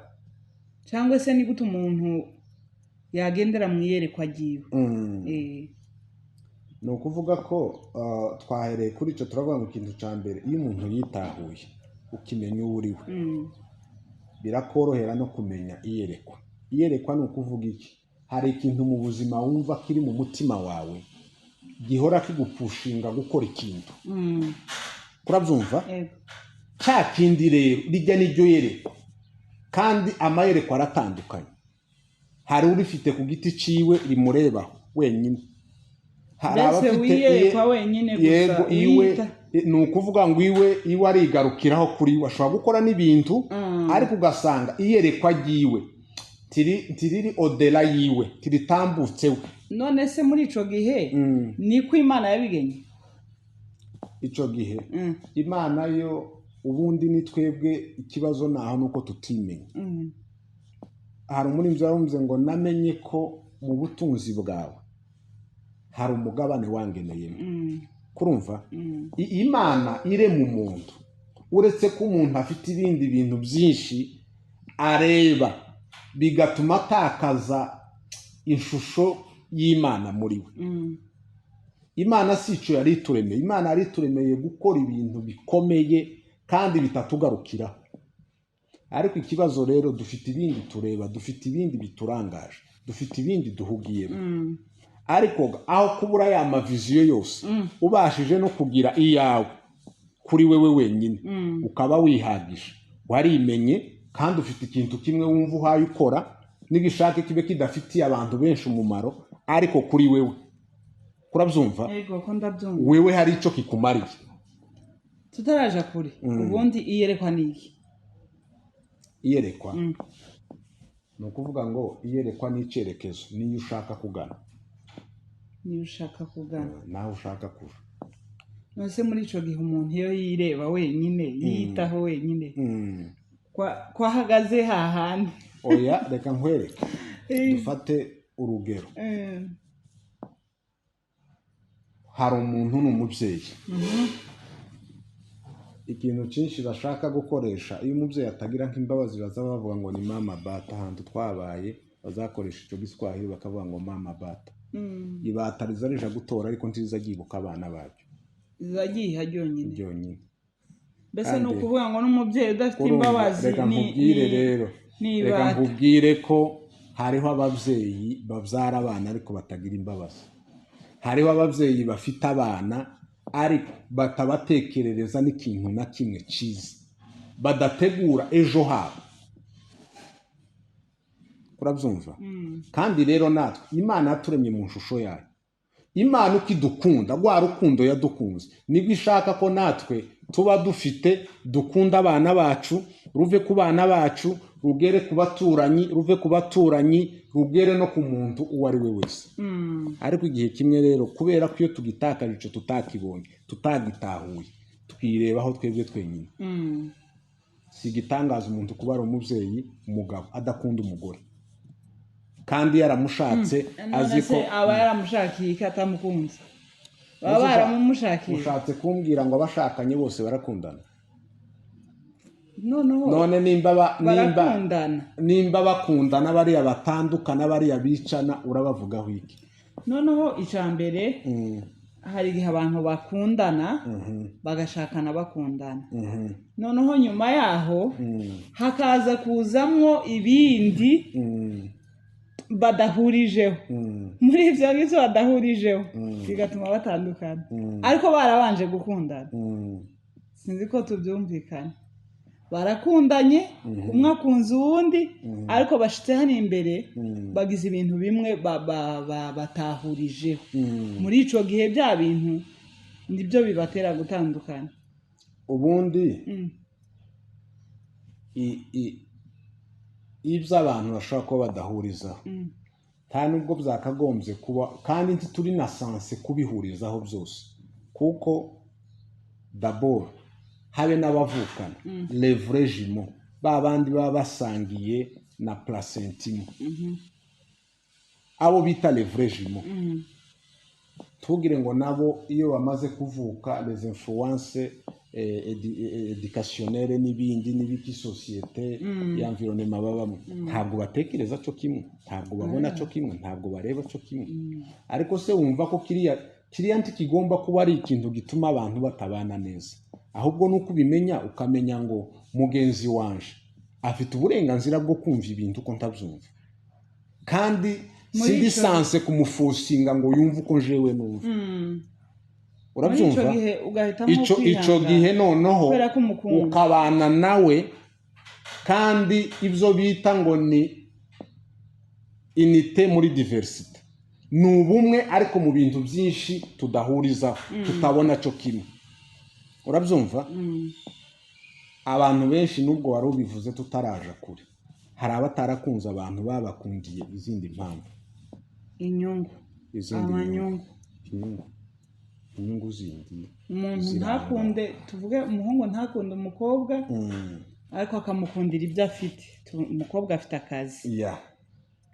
cyangwa se ni gute umuntu yagendera mu iyerekwa agiwe? Ni ukuvuga ko twahereye kuri icyo turavuga ngo ikintu cya mbere, iyo umuntu yitahuye ukimenya uwo uriwe, birakorohera no kumenya iyerekwa. Iyerekwa ni ukuvuga iki? Hari ikintu mu buzima wumva kiri mu mutima wawe gihora kigupushinga gukora ikintu. Urabyumva? Cya kindi rero rijya n'iryo yerekwa, kandi amayerekwa aratandukanye. Hari urifite ku giti ciwe rimurebaho wenyine, hari abafite iyerekwa wenyine gusa. Iwe ni ukuvuga ngo iwe arigarukiraho kuri we, ashobora gukora n'ibintu ariko ugasanga iyerekwa ryiwe tiriri odela yiwe, tiritambutse we. None se muri ico gihe niko Imana yabigenye? Ico gihe Imana yo ubundi ni twebwe, ikibazo naho nuko tutimenya. Hari umurinzi wumve ngo namenye ko mu butunzi bwawe hari umugabane wangeneyemo. Kurumva? Imana ire mu muntu, uretse ko umuntu afite ibindi bintu byinshi areba bigatuma atakaza ishusho y'Imana muri we. Imana si icyo yari ituremeye. Imana yari ituremeye gukora ibintu bikomeye kandi bitatugarukiraho. Ariko ikibazo rero, dufite ibindi tureba, dufite ibindi biturangaje, dufite ibindi duhugiyemo. Ariko aho kubura ya maviziyo yose, ubashije no kugira iyawe kuri wewe wenyine, ukaba wihagije, warimenye, kandi ufite ikintu kimwe wumva uhaye ukora, n'igishake kibe kidafitiye abantu benshi umumaro, ariko kuri wewe. Kurabyumva? Yego, ko ndabyumva. Wewe hari icyo kikumariye. Tutaraja kuri, ubundi iyerekwa ni iki? Iyerekwa ni ukuvuga ngo iyerekwa ni icyerekezo, niyo ushaka kugana. Niyo ushaka kugana. Naho ushaka kuva. Nose muri ico gihe umuntu iyo yireba wenyine, yitaho wenyine, kwa hagaze hahandi. Oya, reka nkwereke. Dufate urugero. Hari umuntu n'umubyeyi. Ikintu cyinshi bashaka gukoresha, iyo umubyeyi atagira nk'imbabazi bazaba bavuga ngo ni mama bata. Ahantu twabaye bazakoresha icyo giswahili bakavuga ngo mama bata. Ibata rizarija gutora ariko ntiza gibuka abana babyo. zagiye ryonyine ryonyine. mbese ni Kandi ukuvuga ngo n'umubyeyi udafite urumva, imbabazi reka nkubwire rero, reka nkubwire ko hariho ababyeyi babyara abana ariko batagira imbabazi. Hariho ababyeyi bafite abana ariko batabatekerereza n'ikintu na kimwe cyiza, badategura ejo habo. Urabyumva? Kandi rero natwe Imana yaturemye mu shusho yayo. Imana uko idukunda, rwa rukundo yadukunze, nibwo ishaka ko natwe tuba dufite, dukunda abana bacu, ruve ku bana bacu, rugere ku baturanyi, ruve ku baturanyi, rugere no ku muntu uwo ari we wese. Ariko igihe kimwe rero, kubera ko iyo tugitakaje icyo tutakibonye, tutagitahuye, twirebaho twebwe twenyine. Si igitangaza umuntu kuba ari umubyeyi, umugabo adakunda umugore, kandi yaramushatse azi ko aba yaramushakiye ko atamukunze, baba baramumushakiye. Ushatse kumbwira ngo abashakanye bose barakundana? none nimba bakundana bariya batandukana, bariya bicana, urabavugaho iki? Noneho icya mbere, hari igihe abantu bakundana bagashakana bakundana, noneho nyuma yaho hakaza kuzamwo ibindi badahurijeho. Muri ibyo ngibyo badahurijeho bigatuma batandukana, ariko barabanje gukundana. Sinzi ko tubyumvikana. Barakundanye, umwe akunze uwundi, ariko bashitse hano imbere bagize ibintu bimwe batahurijeho. Muri icyo gihe bya bintu nibyo bibatera gutandukana. Ubundi ibyo abantu bashobora kuba badahurizaho, nta nubwo byakagombye kuba, kandi turi na sanse kubihurizaho byose, kuko d'abord habe n'abavukana, le vrai jumeau, ba bandi baba basangiye na placentimo, abo bita le vrai jumeau. Tugire ngo nabo iyo bamaze kuvuka, les influences educationnelle n'ibiki societe y'environnement babamo, ntabwo batekereza cyo kimwe, ntabwo babona cyo kimwe, ntabwo bareba cyo kimwe. Ariko se wumva ko kiriya ntikigomba kuba ari ikintu gituma abantu batabana neza, ahubwo nuko ubimenya, ukamenya ngo mugenzi wanje afite uburenganzira bwo kumva ibintu uko ntabyumva, kandi sindi sanse kumufosinga ngo yumve uko jewe numva. Urabyumva? Icyo gihe noneho ukabana nawe, kandi ibyo bita ngo ni unité muri diversité, ni ubumwe ariko mu bintu byinshi tudahurizaho, tutabona cyo kimwe. Urabyumva? Abantu benshi nubwo wari ubivuze tutaraje kure, hari abatarakunze abantu babakundiye izindi mpamvu, inyungu zindi. Umuntu ntakunde, tuvuge umuhungu ntakunde umukobwa, ariko akamukundira ibyo afite. Umukobwa afite akazi,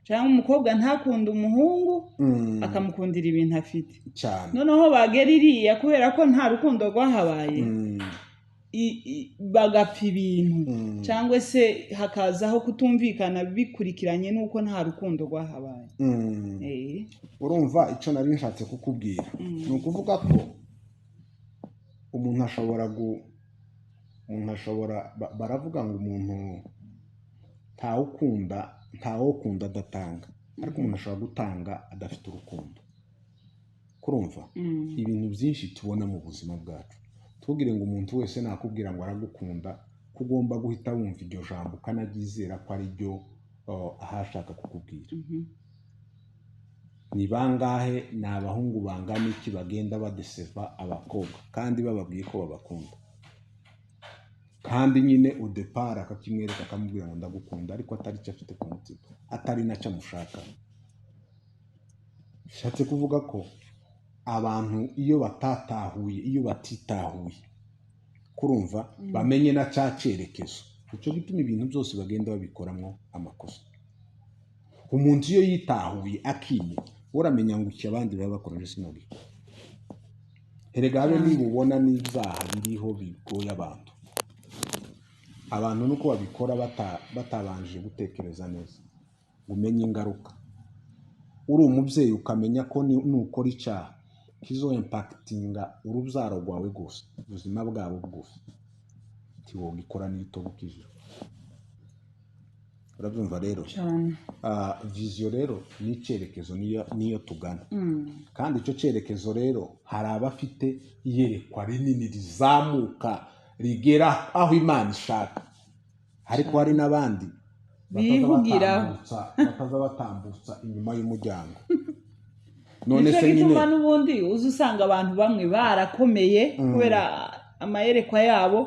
cyangwa umukobwa ntakunde umuhungu akamukundira ibintu afite cyane. Noneho bagera iriya, kubera ko nta rukundo rwahabaye, bagapfa ibintu, cyangwa se hakazaho kutumvikana bikurikiranye n'uko nta rukundo rwahabaye. Urumva icyo nari nshatse kukubwira, ni ukuvuga ko umuntu ashobora baravuga ngo umuntu ntawukunda adatanga, ariko umuntu ashobora gutanga adafite urukundo. Kurumva ibintu byinshi tubona mu buzima bwacu, tubwire ngo umuntu wese nakubwira ngo aragukunda, ko ugomba guhita wumva iryo jambo ukanaryizera ko ari ryo ahashaka kukubwira. Ni bangahe, ni abahungu bangana iki bagenda badeseva abakobwa kandi bababwiye ko babakunda, kandi nyine udepara akakimwereka akamubwira ngo ndagukunda, ariko atari cyo afite ku mutima, atari nacyo amushaka. Bishatse kuvuga ko abantu iyo batatahuye, iyo batitahuye, kurumva bamenye na cya cyerekezo, icyo gituma ibintu byose bagenda babikoramo amakosa. Umuntu iyo yitahuye akimenya, uramenya ngo iki abandi baba bakora sinobi. Erega habe nibubona n'ibyaha biriho bigoye abantu nuko babikora batabanje gutekereza neza, umenye ingaruka. Uri umubyeyi ukamenya ko nukora icyaha kizo impactinga urubyaro rwawe rwose ubuzima bwabo bwose tiwogikora n'itobukije. Urabyumva rero viziyo rero ni icyerekezo niyo tugana, kandi icyo cyerekezo rero hari abafite iyerekwa rinini rizamuka rigera aho Imana ishaka, ariko hari n'abandi bataza batambutsa inyuma y'umuryango. none se nyine n'ubundi uzi usanga abantu bamwe barakomeye kubera amayerekwa yabo,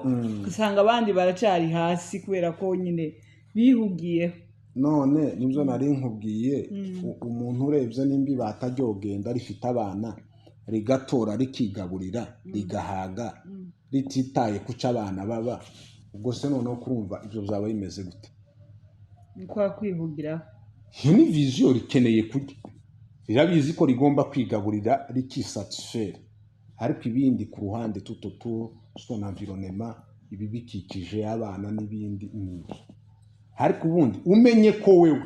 usanga abandi baracari hasi kubera ko nyine bihugiye. None nibyo nari nkubwiye, umuntu urebye nimbi bataryogenda rifite abana rigatora rikigaburira rigahaga rititaye kuca abana baba, ubwo se noneho kurumva ibyo byaba bimeze gute? Ni kwa kwihugiraho. Iyo ni viziyo rikeneye kurya, rirabizi ko rigomba kwigaburira rikisatisfera, ariko ibindi ku ruhande tutoto son environnement ibi bikikije abana n'ibindi n'ibindi. Ariko ubundi umenye ko wewe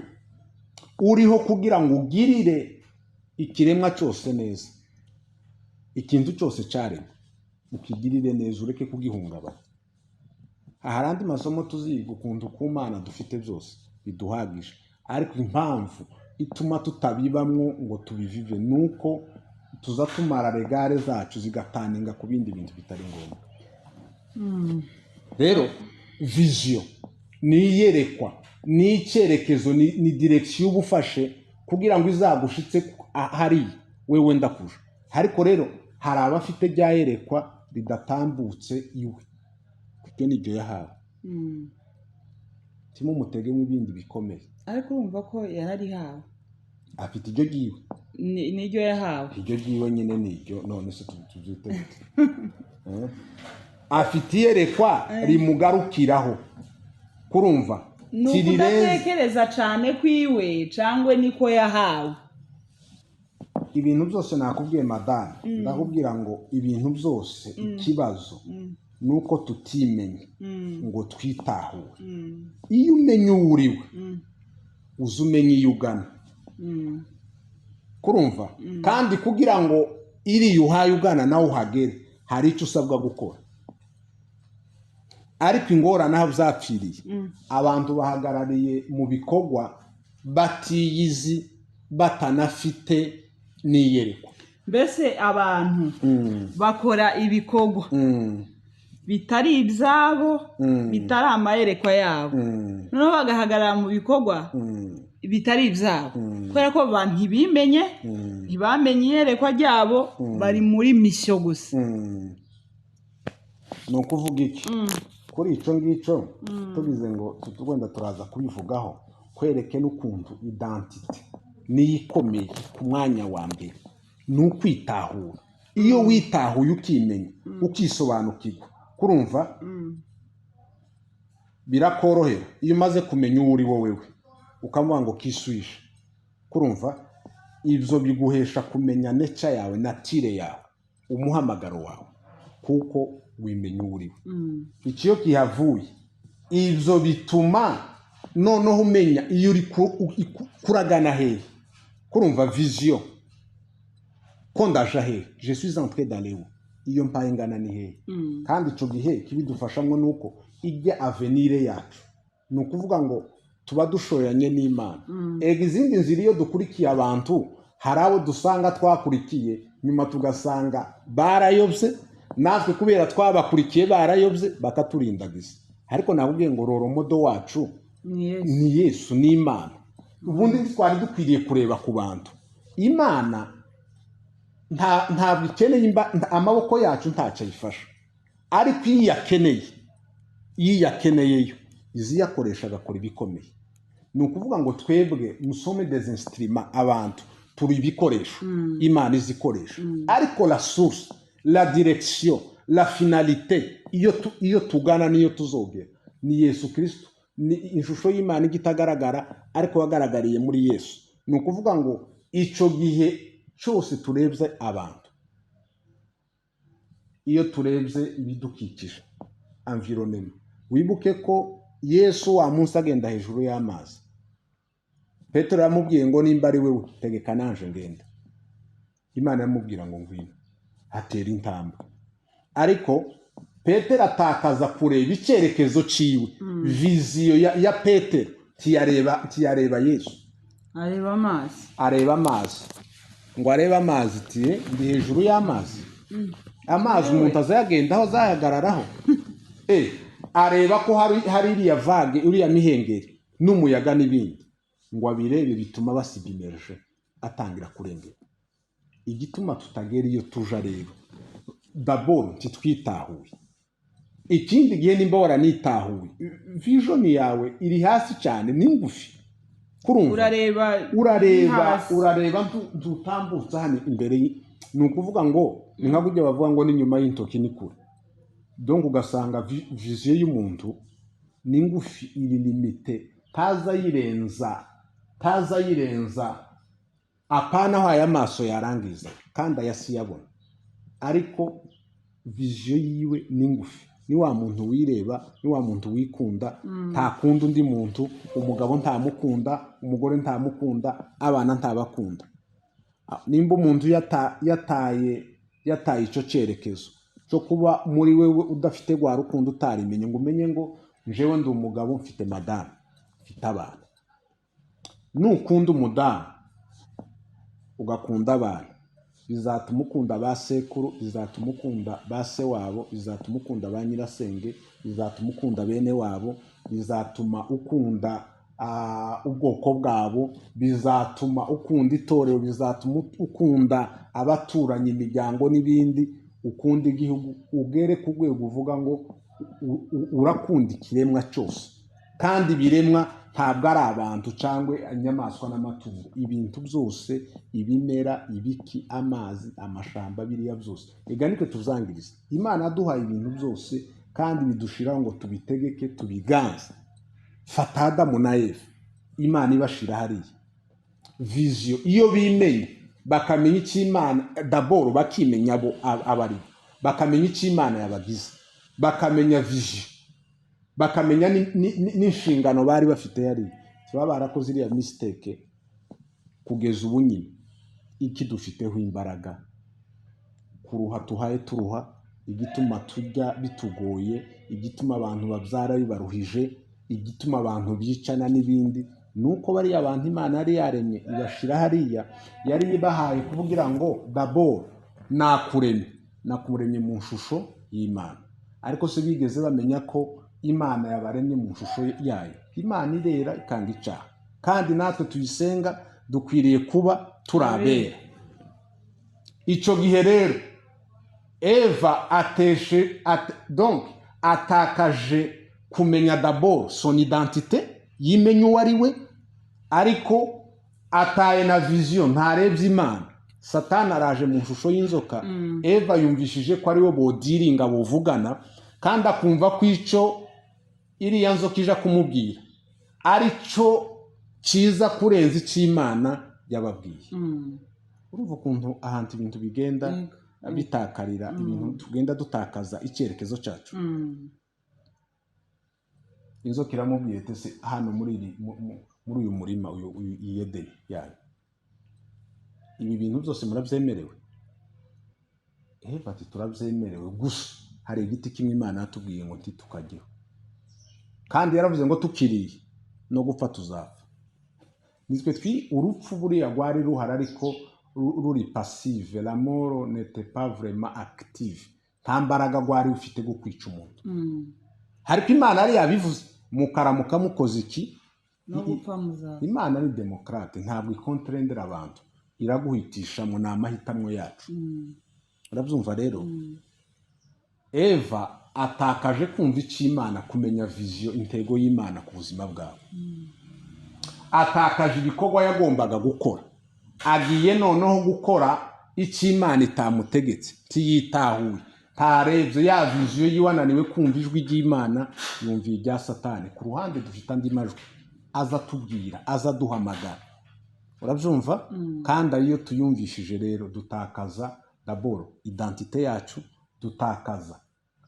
uriho kugira ngo ugirire ikiremwa cyose neza, ikintu cyose cyaremwe ukigirire neza, ureke kugihungabanya. Hari andi masomo tuziga ukuntu ku Mana dufite byose biduhagije, ariko impamvu ituma tutabibamwo ngo tubivive nuko tuza tumara regare zacu zigataninga ku bindi bintu bitari ngombwa. Rero viziyo ni iyerekwa, ni icyerekezo, ni direction ubufashe kugira ngo izagushitse hari wewe ndakuja. Ariko rero hari abafite rya yerekwa ridatambutse iwe, kuko nibyo yahawe. Timo mutege mu bindi bikomeye, ariko urumva ko yararihawe, afite iryo giwe niryo yahawe, iryo giwe nyine niryo. None se tubyite afite iyerekwa rimugarukiraho, kurumva nukudatekereza cyane kwiwe cyangwa niko yahawe. Ibintu byose nakubwiye madame, ndakubwira ngo ibintu byose ikibazo nuko tutimenye ngo twitahure. Iyo umenye uriwe uzi umenye iyo ugana, kurumva, kandi kugira ngo iri uhaye ugana nawe uhagere hari icyo usabwa gukora. Ariko ingorane aho zapfiriye, abantu bahagarariye mu bikorwa batiyizi batanafite n'iyerekwa. Mbese abantu bakora ibikorwa bitari ibyabo, bitari amayerekwa yabo, noneho bagahagarara mu bikorwa bitari ibyabo kubera ko abantu ntibimenye, ntibamenye iyerekwa ryabo, bari muri misiyo gusa. Ni ukuvuga iki kuri icyo ngicyo? Tubize ngo tutugenda turaza kubivugaho, kwereke n'ukuntu identite niyo ikomeye ku mwanya wa mbere ni ukwitahura. Iyo witahuye ukimenya ukisobanukirwa, kurumva birakorohera. Iyo umaze kumenya uwo uri wowe ukavuga ngo kiswishe, kurumva ibyo biguhesha kumenya nature yawe, natire yawe, umuhamagaro wawe, kuko wimenya uwo uri we. Ikiyo kihavuye ibyo bituma noneho umenya iyo uri kuragana hehe, kurumva viziyo ko ndaje hehe, je suis entré dans les hauts, iyo mpaye ngana ni hehe. kandi icyo gihe kibidufashamo nuko ijya avenir yacu, ni ukuvuga ngo tuba dushoyanye n'Imana. Ega izindi nzira iyo dukurikiye abantu, hari abo dusanga twakurikiye nyuma tugasanga barayobye, natwe kubera twabakurikiye barayobye bakaturindagiza. Ariko nakubwiye ngo roromodo wacu ni Yesu, ni Imana. Ubundi twari dukwiriye kureba ku bantu. Imana ntabwo ikeneye amaboko yacu, ntacyo ayifasha, ariko iyo yakeneyeyo izi yakoresha agakora ibikomeye. Ni ukuvuga ngo twebwe musome des instruments, abantu turi ibikoresho Imana izikoresha, ariko la source, la direction, la finalité iyo tugana niyo tuzogera ni Yesu Kristo. Ni ishusho y'Imana igitagaragara ariko wagaragariye muri Yesu. Ni ukuvuga ngo icyo gihe cyose turebye abantu, iyo turebye ibidukikije environnement, wibuke ko Yesu wa munsi agenda hejuru y'amazi, Petero yamubwiye ngo nimba ari wewe tegeka nanje ngenda. Imana yamubwira ngo ngwino. atera intambwe. Ariko Petero atakaza kureba icyerekezo ciwe, viziyo ya Petero tiyareba Yesu, areba amazi, ngo arebe amazi tiye ndi hejuru y'amazi, amazi umuntu azayagendaho azayagararaho. Areba ko hari iriya vage, uriya mihengeri n'umuyaga n'ibindi, ngo abirebe bituma basiga imerje atangira kurengera. Igituma tutagera iyo tuja rero, d'abord ntitwitahuye. Ikindi gihe nimba waranitahuye, vision yawe iri hasi cyane, ni ngufi. urareba dutambutsa hano imbere, ni ukuvuga ngo ni nka kujya bavuga ngo n'inyuma y'intoki ni kure. Donc ugasanga vision y'umuntu ni ngufi, iri limite, taza yirenza apana aho aya maso yarangiza kandi ayasiyabona. Ariko vision yiwe ni ngufi, ni wa muntu wireba, ni wa muntu wikunda, ntakunda undi muntu, umugabo ntamukunda, umugore ntamukunda, abana ntabakunda. Nimba umuntu yataye icyo cyerekezo cyo kuba muri wewe udafite gwa rukundo, utarimenye ngo umenye ngo njewe ndi umugabo mfite madame mfite abana. Nukunda umudamu ugakunda abana, bizatuma ukunda ba sekuru, bizatuma ukunda ba se wabo, bizatuma ukunda ba nyirasenge, bizatuma ukunda bene wabo, bizatuma ukunda ubwoko bwabo, bizatuma ukunda itorero, bizatuma ukunda abaturanyi, imiryango n'ibindi, ukunda igihugu, ugere ku rwego uvuga ngo urakunda ikiremwa cyose. Kandi ibiremwa ntabwo ari abantu cyangwa inyamaswa n'amatungo, ibintu byose, ibimera, ibiki, amazi, amashamba, biriya byose. Ega nitwe tuzangiriza. Imana yaduhaye ibintu byose kandi bidushiraho ngo tubitegeke, tubiganze. Fata Adamu na Eva, Imana ibashira hariya. Vision iyo bimenye, bakamenya icyo Imana, d'abord bakimenya abo abari, bakamenya icyo Imana yabagize, bakamenya vision, bakamenya n'inshingano bari bafite yari. Baba barakoze iriya mistake kugeza ubu nyine iki dufiteho imbaraga, kuruha tuhaye turuha, igituma tujya bitugoye, igituma abantu babyara bibaruhije, igituma abantu bicana n'ibindi, nuko bari abantu Imana yari yaremye ibashira hariya, yari ibahaye kuvugira ngo d'abord nakuremye mu shusho y'Imana. Ariko se bigeze bamenya ko Imana yabaremye mu shusho yayo? Imana irera ikanga icyaha, kandi natwe tuyisenga dukwiriye kuba turabera. Icyo gihe rero Eva atakaje kumenya d'abord son identité, yimenye uwo ari we, ariko ataye na vision, ntarebye Imana. Satani araje mu shusho y'inzoka, Eva yumvishije ko ari we bodiringa buvugana, kandi akumva ko icyo iriya nzoka ija kumubwira ari cyo cyiza kurenza icyo Imana yababwiye. Urumva ukuntu ahantu ibintu bigenda bitakarira, ibintu tugenda dutakaza icyerekezo cyacu. Inzoka iramubwiye ati se hano muri uyu murima uyu Edeni yayo, ibi bintu byose murabyemerewe? Ati turabyemerewe, gusa hari igiti kimwe Imana yatubwiye ngo ntitukajyeho, kandi yaravuze ngo tukiriye no gupfa tuzapfa. Nitwe urupfu buriya rwari ruhari, ariko ruri passive, la mort n'était pas vraiment active, nta mbaraga rwari ufite go kwica umuntu. Hariko Imana yari yabivuze, mukaramuka mukoze iki no gupfa muzapfa. Imana ni demokrate, ntabwo ikontrendera abantu, iraguhitisha mu namahitamwe yacu. Urabyumva rero? Eva atakaje kumva icyo Imana, kumenya vision, intego y'Imana ku buzima bwawe. Atakaje ibikorwa yagombaga gukora, agiye noneho gukora icyo Imana itamutegetse, tiyitahuye, ntarebye ya vision yiwananiwe kumva ijwi ry'Imana, yumviye ibya Satani. Ku ruhande dufite andi majwi aza tubwira, aza duhamagara. Urabyumva? Kandi ariyo tuyumvishije rero dutakaza d'abord identité yacu, dutakaza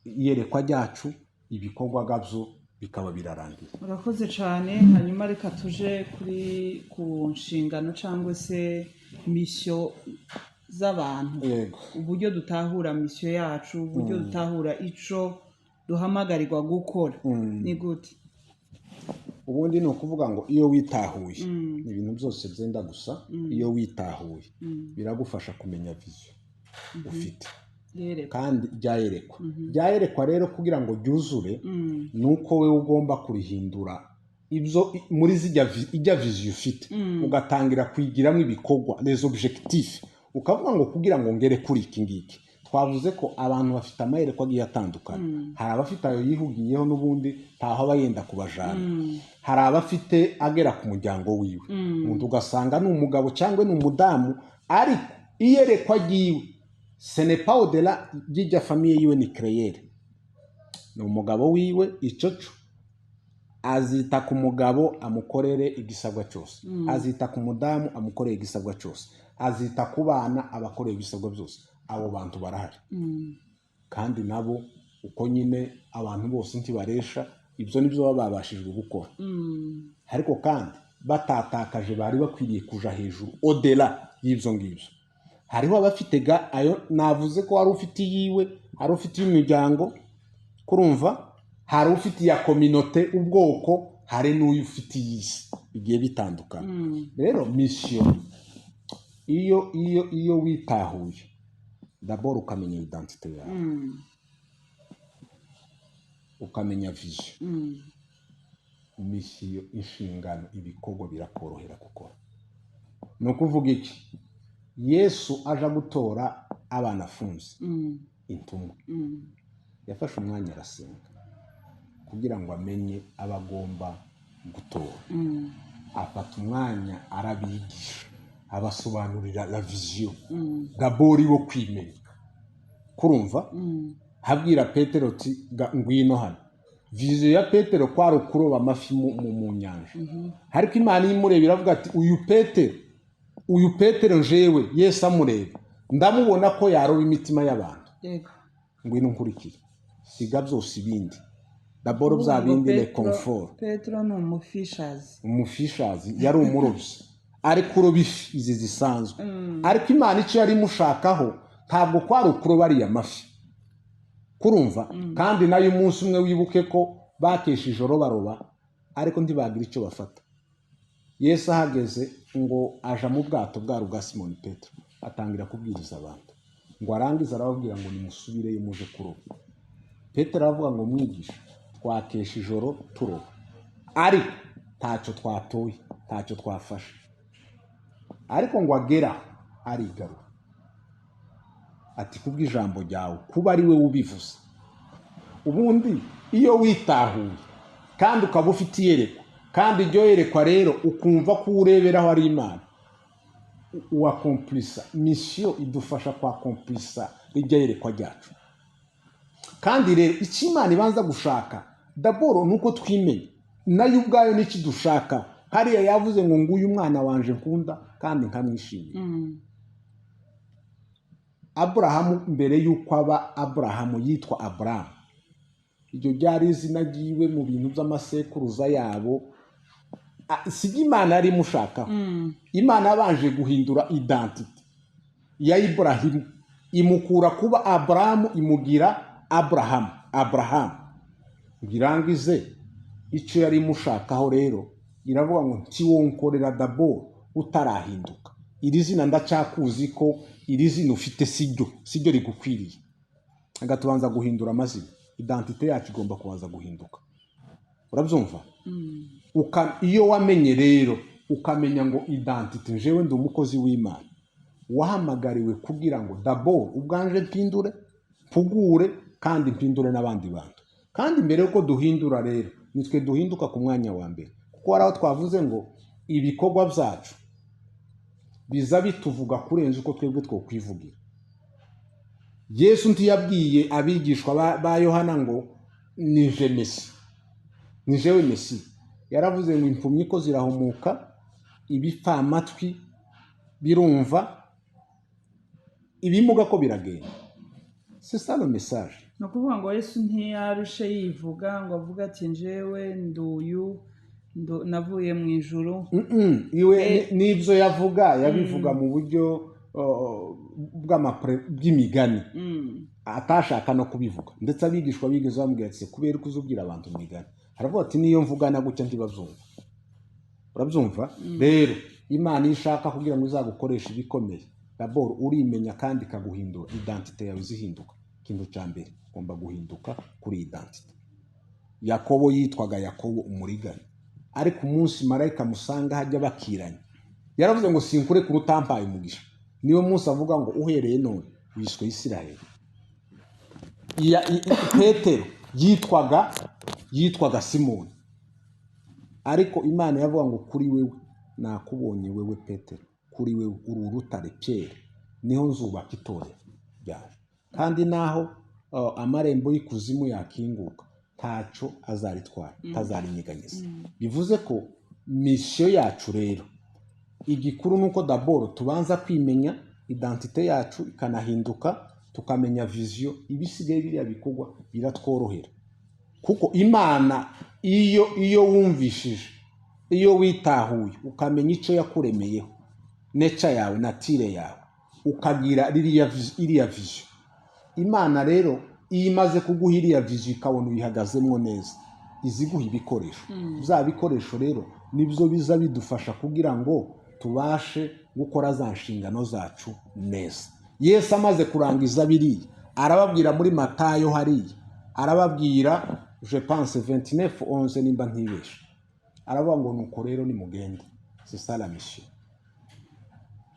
iyerekwa ryacu, ibikorwa gabyo bikaba birarangira. Urakoze cyane. Hanyuma reka tuje ku nshingano cyangwa se mission z'abantu, uburyo dutahura misiyo yacu, uburyo dutahura ico duhamagarirwa gukora. Ni gute? Ubundi ni ukuvuga ngo iyo witahuye ibintu byose byenda gusa. Iyo witahuye biragufasha kumenya vision ufite, kandi byayerekwa rero kugira ngo ryuzure nuko we ugomba kurihindura ibyo muri ijya vision ufite, ugatangira kwigiramo ibikorwa, les objectifs, ukavuga ngo kugira ngo ngere kuri iki ngiki. Twavuze ko abantu bafite amayerekwa agiye atandukanye. Hari abafite ayo yihugiyeho n'ubundi ntaho aba yenda kubajana. Hari abafite agera ku muryango wiwe, umuntu ugasanga ni umugabo cyangwa ni umudamu, ariko iyerekwa ryiwe ce n'est pas au-delà y'ijya famille yiwe, ni créer. Ni umugabo wiwe icoco azita ku mugabo amukorere igisabwa cyose, azita ku mudamu amukorere igisabwa cyose, azita ku bana abakoreye igisabwa byose. Abo bantu barahari, kandi nabo uko nyine abantu bose ntibaresha ibyo nibyo baba babashijwe gukora. Ariko kandi batatakaje bari bakwiriye kuja hejuru au-delà y'ibyo ngibyo. Hariho abafite ayo navuze ko hari ufite yiwe, hari ufite imiryango, kurumva, hari ufite ya communauté, ubwoko, hari n'uyu ufite y'isi, bigiye bitandukana. Rero mission iyo witahuye, d'abord ukamenya identité yawe, ukamenya vision, mission, inshingano, ibikorwa birakorohera gukora. No kuvuga iki? Yesu aja gutora abana afunze intumwa, yafashe umwanya arasenga kugira ngo amenye abagomba gutora. Afata umwanya arabigisha, abasobanurira la vision, d'abord bo kwimenya, kurumva. Habwira Petero ati ngwino hano. Vision ya Petero kwari ukuroba amafi mu nyanja, ariko Imana imureba iravuga ati uyu Petero njewe Yesu amureba ndamubona ko yaroba imitima y'abantu, ngwino nkurikire, siga byose ibindi. D'abord bya bindi le confort. Petero ni umufishazi, yari umurobyi, ariko kuroba ifi izi zisanzwe. Ariko Imana icyo yari imushakaho ntabwo kwari ukuroba ariya mafi, kurumva. Kandi nayo umunsi umwe wibuke ko bakesha ijoro baroba, ariko ntibagira icyo bafata. Yesu ahageze ngo aja mu bwato bwa Simoni Petero, atangira kubwiriza abantu, ngo arangiza arababwira ngo nimusubireyo muje kuroba. Petero aravuga ngo mwigisha, twakesha ijoro turoba, ariko ntacyo twatoye, ntacyo twafashe. Ariko ngo agera arigarura ati kubw'ijambo ryawe, kuba ari we ubivuze. Ubundi iyo witahuye kandi ukaba ufite iyerekwa, kandi iryo yerekwa rero ukumva ko ureberaho ari Imana, uakomplisa mission, idufasha kwakomplisa iryo yerekwa ryacu. Kandi rero icyo Imana ibanza gushaka d'abord nuko twimenya nayo ubwayo n'iki dushaka. Hariya yavuze ngo nguyu umwana wanje nkunda kandi nkamwishimiye. Aburahamu mbere yuko aba Aburahamu yitwa Aburahamu, iryo ryari izina ryiwe mu bintu by'amasekuruza yabo. Sibyo Imana yari imushakaho. Imana yabanje guhindura identity ya Iburahimu, imukura kuba Aburahamu imugira Abrahamu. Ngirangize icyo yari imushakaho rero, iravuga ngo ntiwonkorera d'abord utarahinduka. Iri zina ndacyakuzi ko iri zina ufite siryo rigukwiriye. Agatubanza guhindura amazina, identité yacu igomba kubanza guhinduka. Urabyumva? Iyo wamenye rero ukamenya ngo identité, jewe ndi umukozi w'Imana, wahamagariwe kugira ngo d'abord ubwanje mpindure, mpugure, kandi mpindure n'abandi bantu. Kandi mbere yuko duhindura rero, nitwe duhinduka ku mwanya wa mbere, kuko hari aho twavuze ngo ibikorwa byacu biza bituvuga kurenza uko twebwe twokwivugira. Yesu ntiyabwiye abigishwa ba Yohana ngo nije Mesi, nijewe Mesi. Yaravuze ngo impumyi ko zirahumuka, ibipfa amatwi birumva, ibimuga ko biragenda. C'est ça le message. No kuvuga ngo Yesu ntiyarushe yivuga ngo avuga ati njewe nduyu navuye mu ijuru. Iwe n'ibyo yavuga yabivuga mu buryo bw'imigani atashaka no kubivuga, ndetse abigishwa bigeze bamubwira ati kubera ko uzubwira abantu imigani, aravuga ati niyo mvugana gutya ntibabyumva. Urabyumva? Rero Imana iyo ishaka kugira ngo izagukoreshe ibikomeye, d'abord urimenya kandi ikaguhindura, identite yawe zihinduka. Ikintu cya mbere ugomba guhinduka kuri identite. Yakobo yitwaga Yakobo umurigani, ariko umunsi marayika musanga hajya bakiranye yaravuze ngo sinkure ku rutampaye umugisha. Niyo munsi avuga ngo uhereye none wiswe Isiraheli. Petero yitwaga Simoni, ariko Imana yavuga ngo kuri wewe nakubonye wewe Petero, kuri wewe uri urutare Pierre, niho nzubaka itorero ryawe, kandi naho amarembo y'ikuzimu yakinguka ntaco azaritwara, ntazarinyeganyeza. Bivuze ko misiyo yacu rero igikuru nuko d'abord tubanza kwimenya identite yacu ikanahinduka, tukamenya vision. Ibisigaye biriya bikorwa biratworohera, kuko Imana iyo wumvishije, iyo witahuye ukamenya icyo yakuremeyeho, nature yawe, natire yawe, ukagira iriya vision, Imana rero iyo imaze kuguha iriya vision ikabona uyihagazemo neza, iziguha ibikoresho. Bya bikoresho rero nibyo biza bidufasha kugira ngo tubashe gukora za nshingano zacu neza. Yesu amaze kurangiza biriya arababwira muri Matayo hariya, arababwira je pense 29:11 nimba ntibesha, aravuga ngo nuko rero nimugende, c'est ça la mission.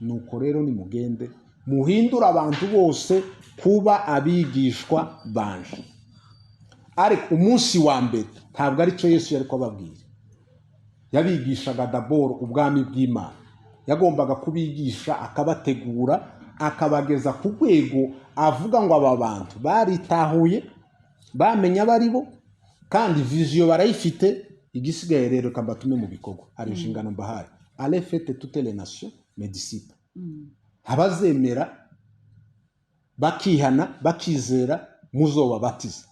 Nuko rero nimugende muhindura abantu bose kuba abigishwa banje. Ariko umunsi wa mbere ntabwo ari cyo Yesu yari kubabwira. Yabigishaga d'abord ubwami bw'Imana, yagombaga kubigisha akabategura, akabageza ku rwego avuga ngo aba bantu baritahuye, bamenya bari bo, kandi vision barayifite. Igisigaye rero kabatume mu bikorwa, ari inshingano mbahaye. Allez faites toutes les nations mes disciples. Abazemera bakihana bakizera muzobabatiza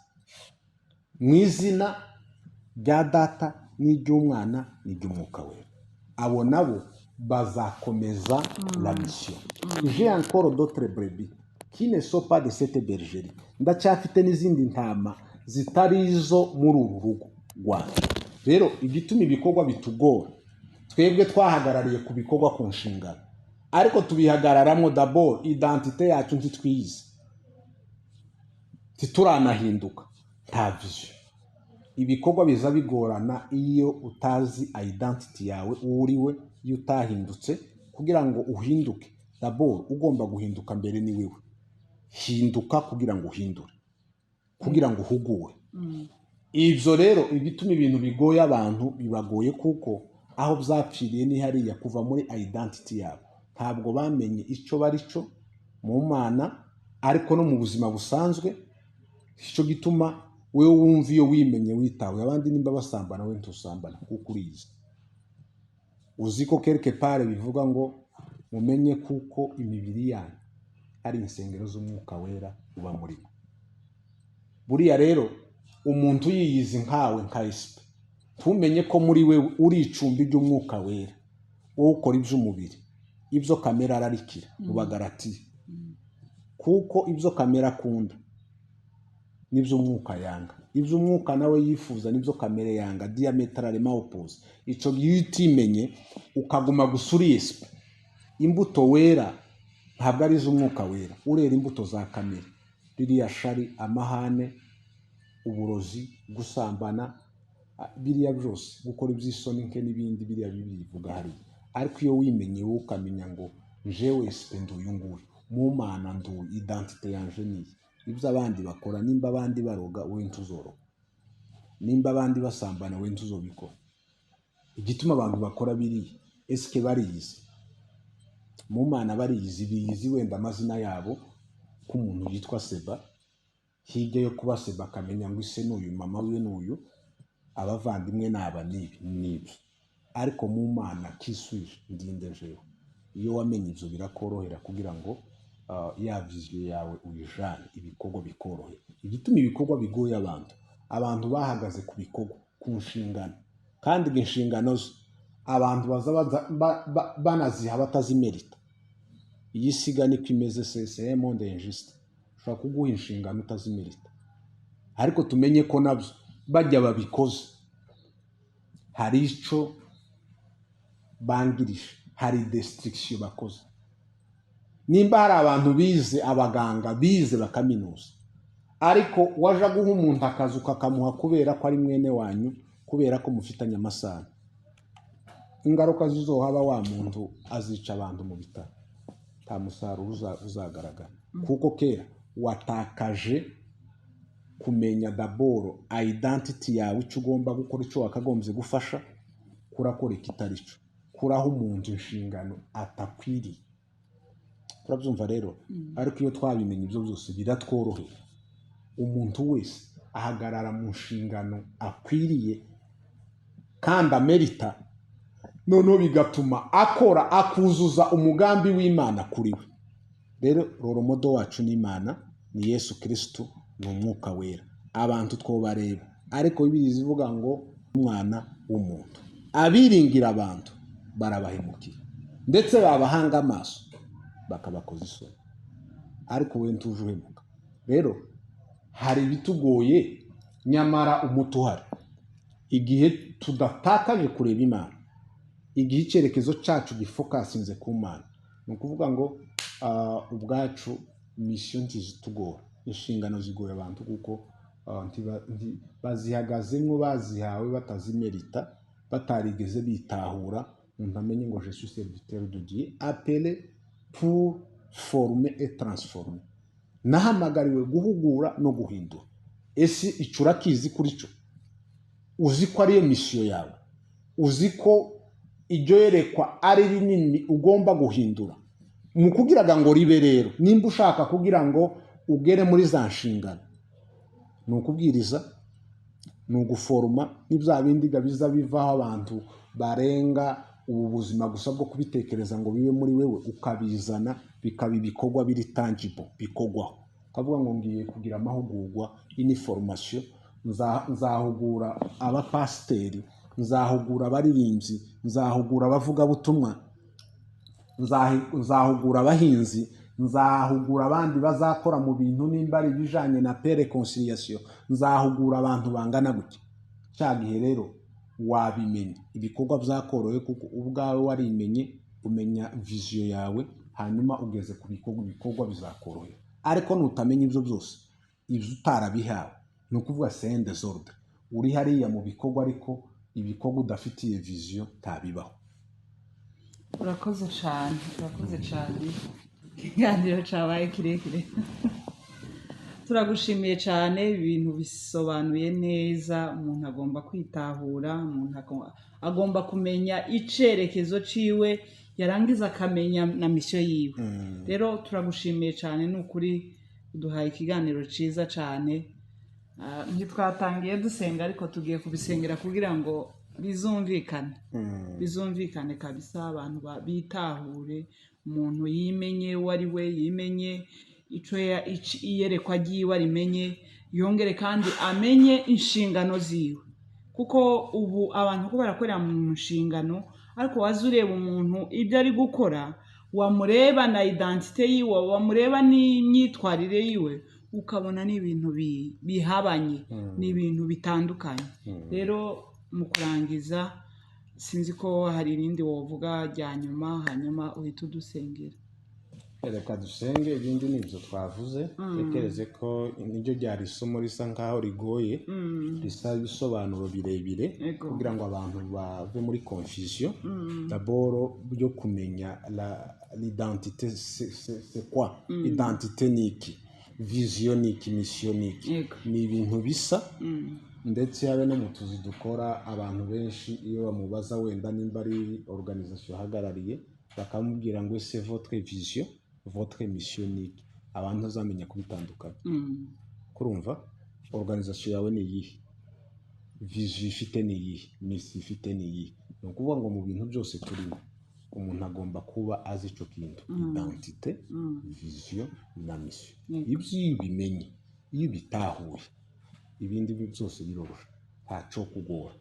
mu izina rya Data n'iry'Umwana n'iry'Umwuka Wera. Abo nabo bazakomeza la mission. J'ai encore d'autres brebis qui ne sont pas de cette bergerie. Ndacyafite n'izindi ntama zitari izo muri uru rugo rwanjye. Rero igituma ibikorwa bitugora, twebwe twahagarariye ku bikorwa ku nshingano, ariko tubihagararamo d'abord identite yacu ntitwiyizi, tituranahinduka, nta vision. Ibikorwa biza bigorana iyo utazi identity yawe uriwe, iyo utahindutse. Kugira ngo uhinduke d'abord ugomba guhinduka mbere ni wewe. Hinduka kugira ngo uhindure, kugira ngo uhuguwe. Ibyo rero ibituma ibintu bigoye abantu bibagoye, kuko aho byapfiriye ni hariya kuva muri identity yabo. Ntabwo bamenye icyo bari cyo mu Mana, ariko no mu buzima busanzwe. Icyo gituma wewe wumva iyo wimenye witawe, abandi nimba basambana we ntusambana kuko urizi. Uzi ko quelque part bivuga ngo mumenye kuko imibiri yanyu ari insengero z'Umwuka Wera uba muri bo. Buriya rero umuntu yiyizi nkawe nka Espe, tumenye ko muri we uri icumbi ry'Umwuka Wera, wowe ukora iby'umubiri, ibyo kamera ararikira mu Bagalatiya, kuko ibyo kamera akunda nibyo Umwuka yanga, ibyo Umwuka nawe yifuza nibyo kamere yanga, diametralement opposé. Ico gitimenye ukaguma gusuri Espe, imbuto wera ntabwo ari iz'Umwuka Wera, urera imbuto za kamere, ririya shari, amahane, uburozi, gusambana, biriya byose, gukora iby'isoni nke n'ibindi, biriya bivuga hari. Ariko iyo wimenye wowe ukamenya ngo jewe Espe nduyu nguyu mu Mana, nduyu identite yanje niyi. Ibyo abandi bakora, nimba abandi baroga we ntuzoroga, nimba abandi basambana we ntuzobikora. Igituma abantu bakora biriya, eske bariyizi mu Mana? Bariyizi, biyizi wenda amazina yabo, ko umuntu yitwa Seba, hirya yo kuba Seba akamenya ngo ise n'uyu, mama we n'uyu, abavandimwe n'aba n'ibi. Ariko mu Mana kiswije ndinde jewe. Iyo wamenye ibyo birakorohera kugira ngo ya vision yawe uyijane, ibikorwa bikorohera. Igituma ibikorwa bigoye abantu bahagaze ku bikorwa, ku nshingano, kandi inshingano zo abantu baza banaziha batazimerita. iyi siga niko imeze, c'est un monde injuste. Ushobora kuguha inshingano utazimerita, ariko tumenye ko nabyo bajya babikoze hari ico bangirije, hari destruction bakoze. Nimba hari abantu bize, abaganga bize bakaminuza, ariko waje guha umuntu akazi ukakamuha kubera ko ari mwene wanyu, kubera ko mufitanye amasano, ingaruka zizohaba wa muntu azica abantu mu bitaro, nta musaruro uzagaragara. Kuko kera watakaje kumenya daboro identity yawe, icyo ugomba gukora, icyo wakagombye gufasha, kurakora ikitari cyo, kuraho umuntu inshingano atakwiriye. Turabyumva rero. Ariko iyo twabimenye ibyo byose biratworohera, umuntu wese ahagarara mu nshingano akwiriye kandi amerita, noneho bigatuma akora akuzuza umugambi w'Imana kuri we. Rero roromodo wacu ni Imana, ni Yesu Kristo, ni umwuka wera. Abantu two bareba, ariko Bibiliya ivuga ngo umwana w'umuntu. Abiringira abantu barabahemukira, ndetse babahanga amaso bakabakoza isoni, ariko we ntuje uhemuka. Rero hari bitugoye, nyamara umuti uhari. Igihe tudatakaje kureba Imana, igihe icyerekezo cyacu gifokasinze ku Mana, ni ukuvuga ngo ubwacu mission ntizitugora, inshingano zigoye abantu kuko bazihagazemo, bazihawe batazimerita, batarigeze bitahura. Umuntu amenye ngo je suis serviteur de Dieu, appelé pour former et transformer. Nahamagariwe guhugura no guhindura. Ese icura kizi kuri cyo? Uzi ko ariyo mission yawe? Uzi ko iryo yerekwa ari rinini ugomba guhindura? Mu kugiraga ngo ribe rero, nimba ushaka kugira ngo ugere muri za nshingano, ni ukubwiriza, ni uguforoma, n'ibya bindi biza bivaho abantu barenga ubu buzima gusa bwo kubitekereza ngo bibe muri wewe, ukabizana bikaba ibikorwa biri tangible, bikogwaho. Ukavuga ngo ngiye kugira amahugurwa, ini formation, nzahugura abapasiteri, nzahugura abaririmbyi, nzahugura abavugabutumwa, nzahugura abahinzi, nzahugura abandi bazakora mu bintu nimba ari bijanye na paix reconciliation, nzahugura abantu bangana gutya. Cya gihe rero wabimenye, ibikorwa byakoroye kuko ubwawe warimenye, umenya vision yawe, hanyuma ugeze ku bikorwa bizakorohera. Ariko nutamenya ibyo byose, ibyo utarabihawe, ni ukuvuga c'est un désordre. Uri hariya mu bikorwa, ariko ibikorwa udafitiye vision tabibaho. Urakoze cyane, urakoze cyane. Ikiganiro cyabaye kirekire. Turagushimiye cyane, ibintu bisobanuye neza. Umuntu agomba kwitahura, umuntu agomba kumenya icerekezo ciwe, yarangiza akamenya na mission yiwe. Rero turagushimiye cyane, n'ukuri uduhaye ikiganiro ciza cyane. Ntitwatangiye dusenga, ariko tugiye kubisengera kugira ngo bizumvikane, bizumvikane kabisa, abantu bitahure, umuntu yimenye uwo ari we, yimenye ico iyerekwa ryiwe arimenye, yongere kandi amenye inshingano ziwe. Kuko ubu abantu ko barakorera mu nshingano, ariko waza ureba umuntu ibyo ari gukora, wamureba na identite yiwe, wamureba n'imyitwarire yiwe, ukabona n'ibintu bihabanye, n'ibintu bitandukanye. Rero mu kurangiza, sinzi ko hari irindi wovuga rya nyuma, hanyuma uhita udusengera. Reka dusenge, ibindi nibyo twavuze. Tekereze ko niryo ryari isomo risa nkaho rigoye, risa ibisobanuro birebire, kugira ngo abantu bave muri confusion. D'abord byo kumenya l'identité c'est quoi? Identité ni iki? Vision ni iki? Mission ni iki? Ni ibintu bisa. Ndetse habe no mu tuzi dukora, abantu benshi iyo bamubaza wenda nimba ari organisation hagarariye, bakamubwira ngo c'est votre vision, votre mission ni iki? Abantu bazamenya kubitandukanya. Kurumva organisation yawe ni iyihe, vision ifite ni iyihe, mission ifite ni iyihe. Ni ukuvuga ngo mu bintu byose turimo, umuntu agomba kuba azi ico kintu, identité, vision na mission. Ibyo bimenye, iyo bitahuye, ibindi byose birorosha, ntaco kugora.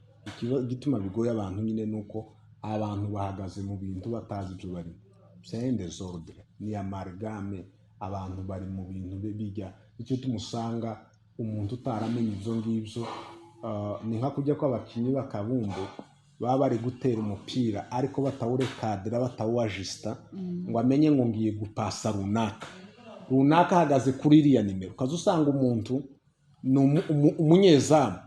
Igituma bigoye abantu nyine nuko abantu bahagaze mu bintu batazi ibyo barimo. C'est un désordre. ni amargame, abantu bari mu bintu bijya icyo tumusanga umuntu utaramenye ibyo ngibyo. Ni nka kujya kw'abakinnyi bakabumbu baba bari gutera umupira ariko batawurekadira, batawuajista ngo amenye ngo ngiye gupasa runaka ahagaze kuri iriya nimero. Ukaza usanga umuntu ni umunyezamu,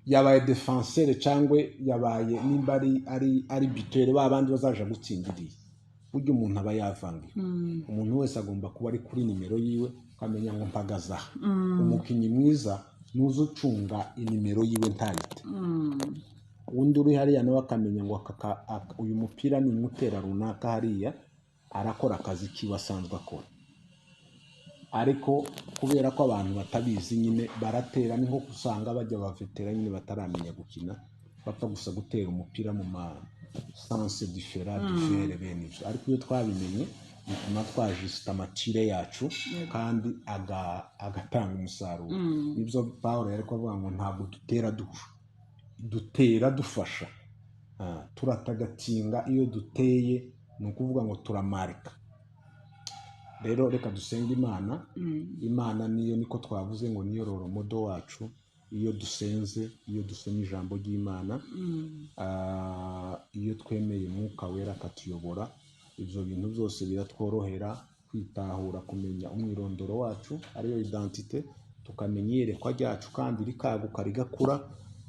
yabaye defenseur cyangwa yabaye nimba ari bitere babandi bazaje gutsindiriye. Burya umuntu aba yavangiye. Umuntu wese agomba kuba ari kuri nimero yiwe, ukamenya ngo mpagaza. Umukinnyi mwiza nuza ucunga inimero yiwe ntayite. Undi uri hariya nawe akamenya ngo uyu mupira ni mutera runaka hariya arakora akazi kiwe asanzwe akora. Ariko kubera ko abantu batabizi nyine baratera, ni nko usanga bajya bavetera nyine bataramenya gukina, bapfa gusa gutera umupira mu ma sanse difera difere bene ibyo. Ariko iyo twabimenye bituma twajista amatire yacu kandi agatanga umusaruro. Nibyo Pawulo yari kuvuga ngo ntabwo dutera dufasha, turatagatinga. Iyo duteye ni ukuvuga ngo turamarika. Rero reka dusenge Imana. Imana niyo, niko twavuze ngo niyo roromodo wacu. Iyo dusenze, iyo dusomye ijambo ry'Imana, iyo twemeye Mwuka Wera akatuyobora, ibyo bintu byose biratworohera kwitahura, kumenya umwirondoro wacu ariyo identite, tukamenya iyerekwa ryacu kandi rikaguka rigakura,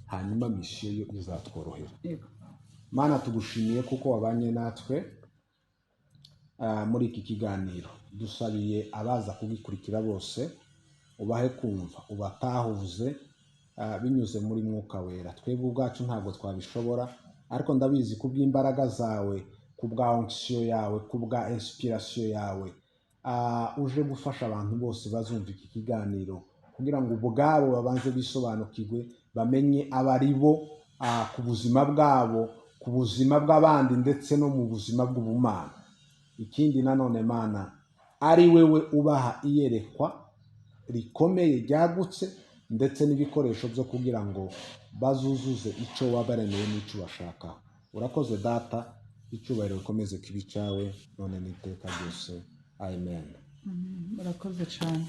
hanyuma misiyo yo izatworohera. Mana, tugushimiye kuko wabanye natwe muri iki kiganiro. Dusabiye abaza kugikurikira bose, ubahe kumva, ubatahuze binyuze muri Mwuka Wera. Twebwe ubwacu ntabwo twabishobora, ariko ndabizi kubw'imbaraga zawe, kubwa onction yawe, kubwa inspiration yawe, uje gufasha abantu bose bazumva iki kiganiro, kugira ngo ubwabo babanze bisobanukirwe, bamenye abari bo ku buzima bwabo, ku buzima bw'abandi, ndetse no mu buzima bw'ubumana. Ikindi nanone Mana, ari wewe ubaha iyerekwa rikomeye ryagutse, ndetse n'ibikoresho byo kugira ngo bazuzuze icyo wabaremeye n'icyo bashaka. Urakoze Data, icyubahiro gikomeze kibi cyawe none n'iteka ryose. Amen. Murakoze cyane.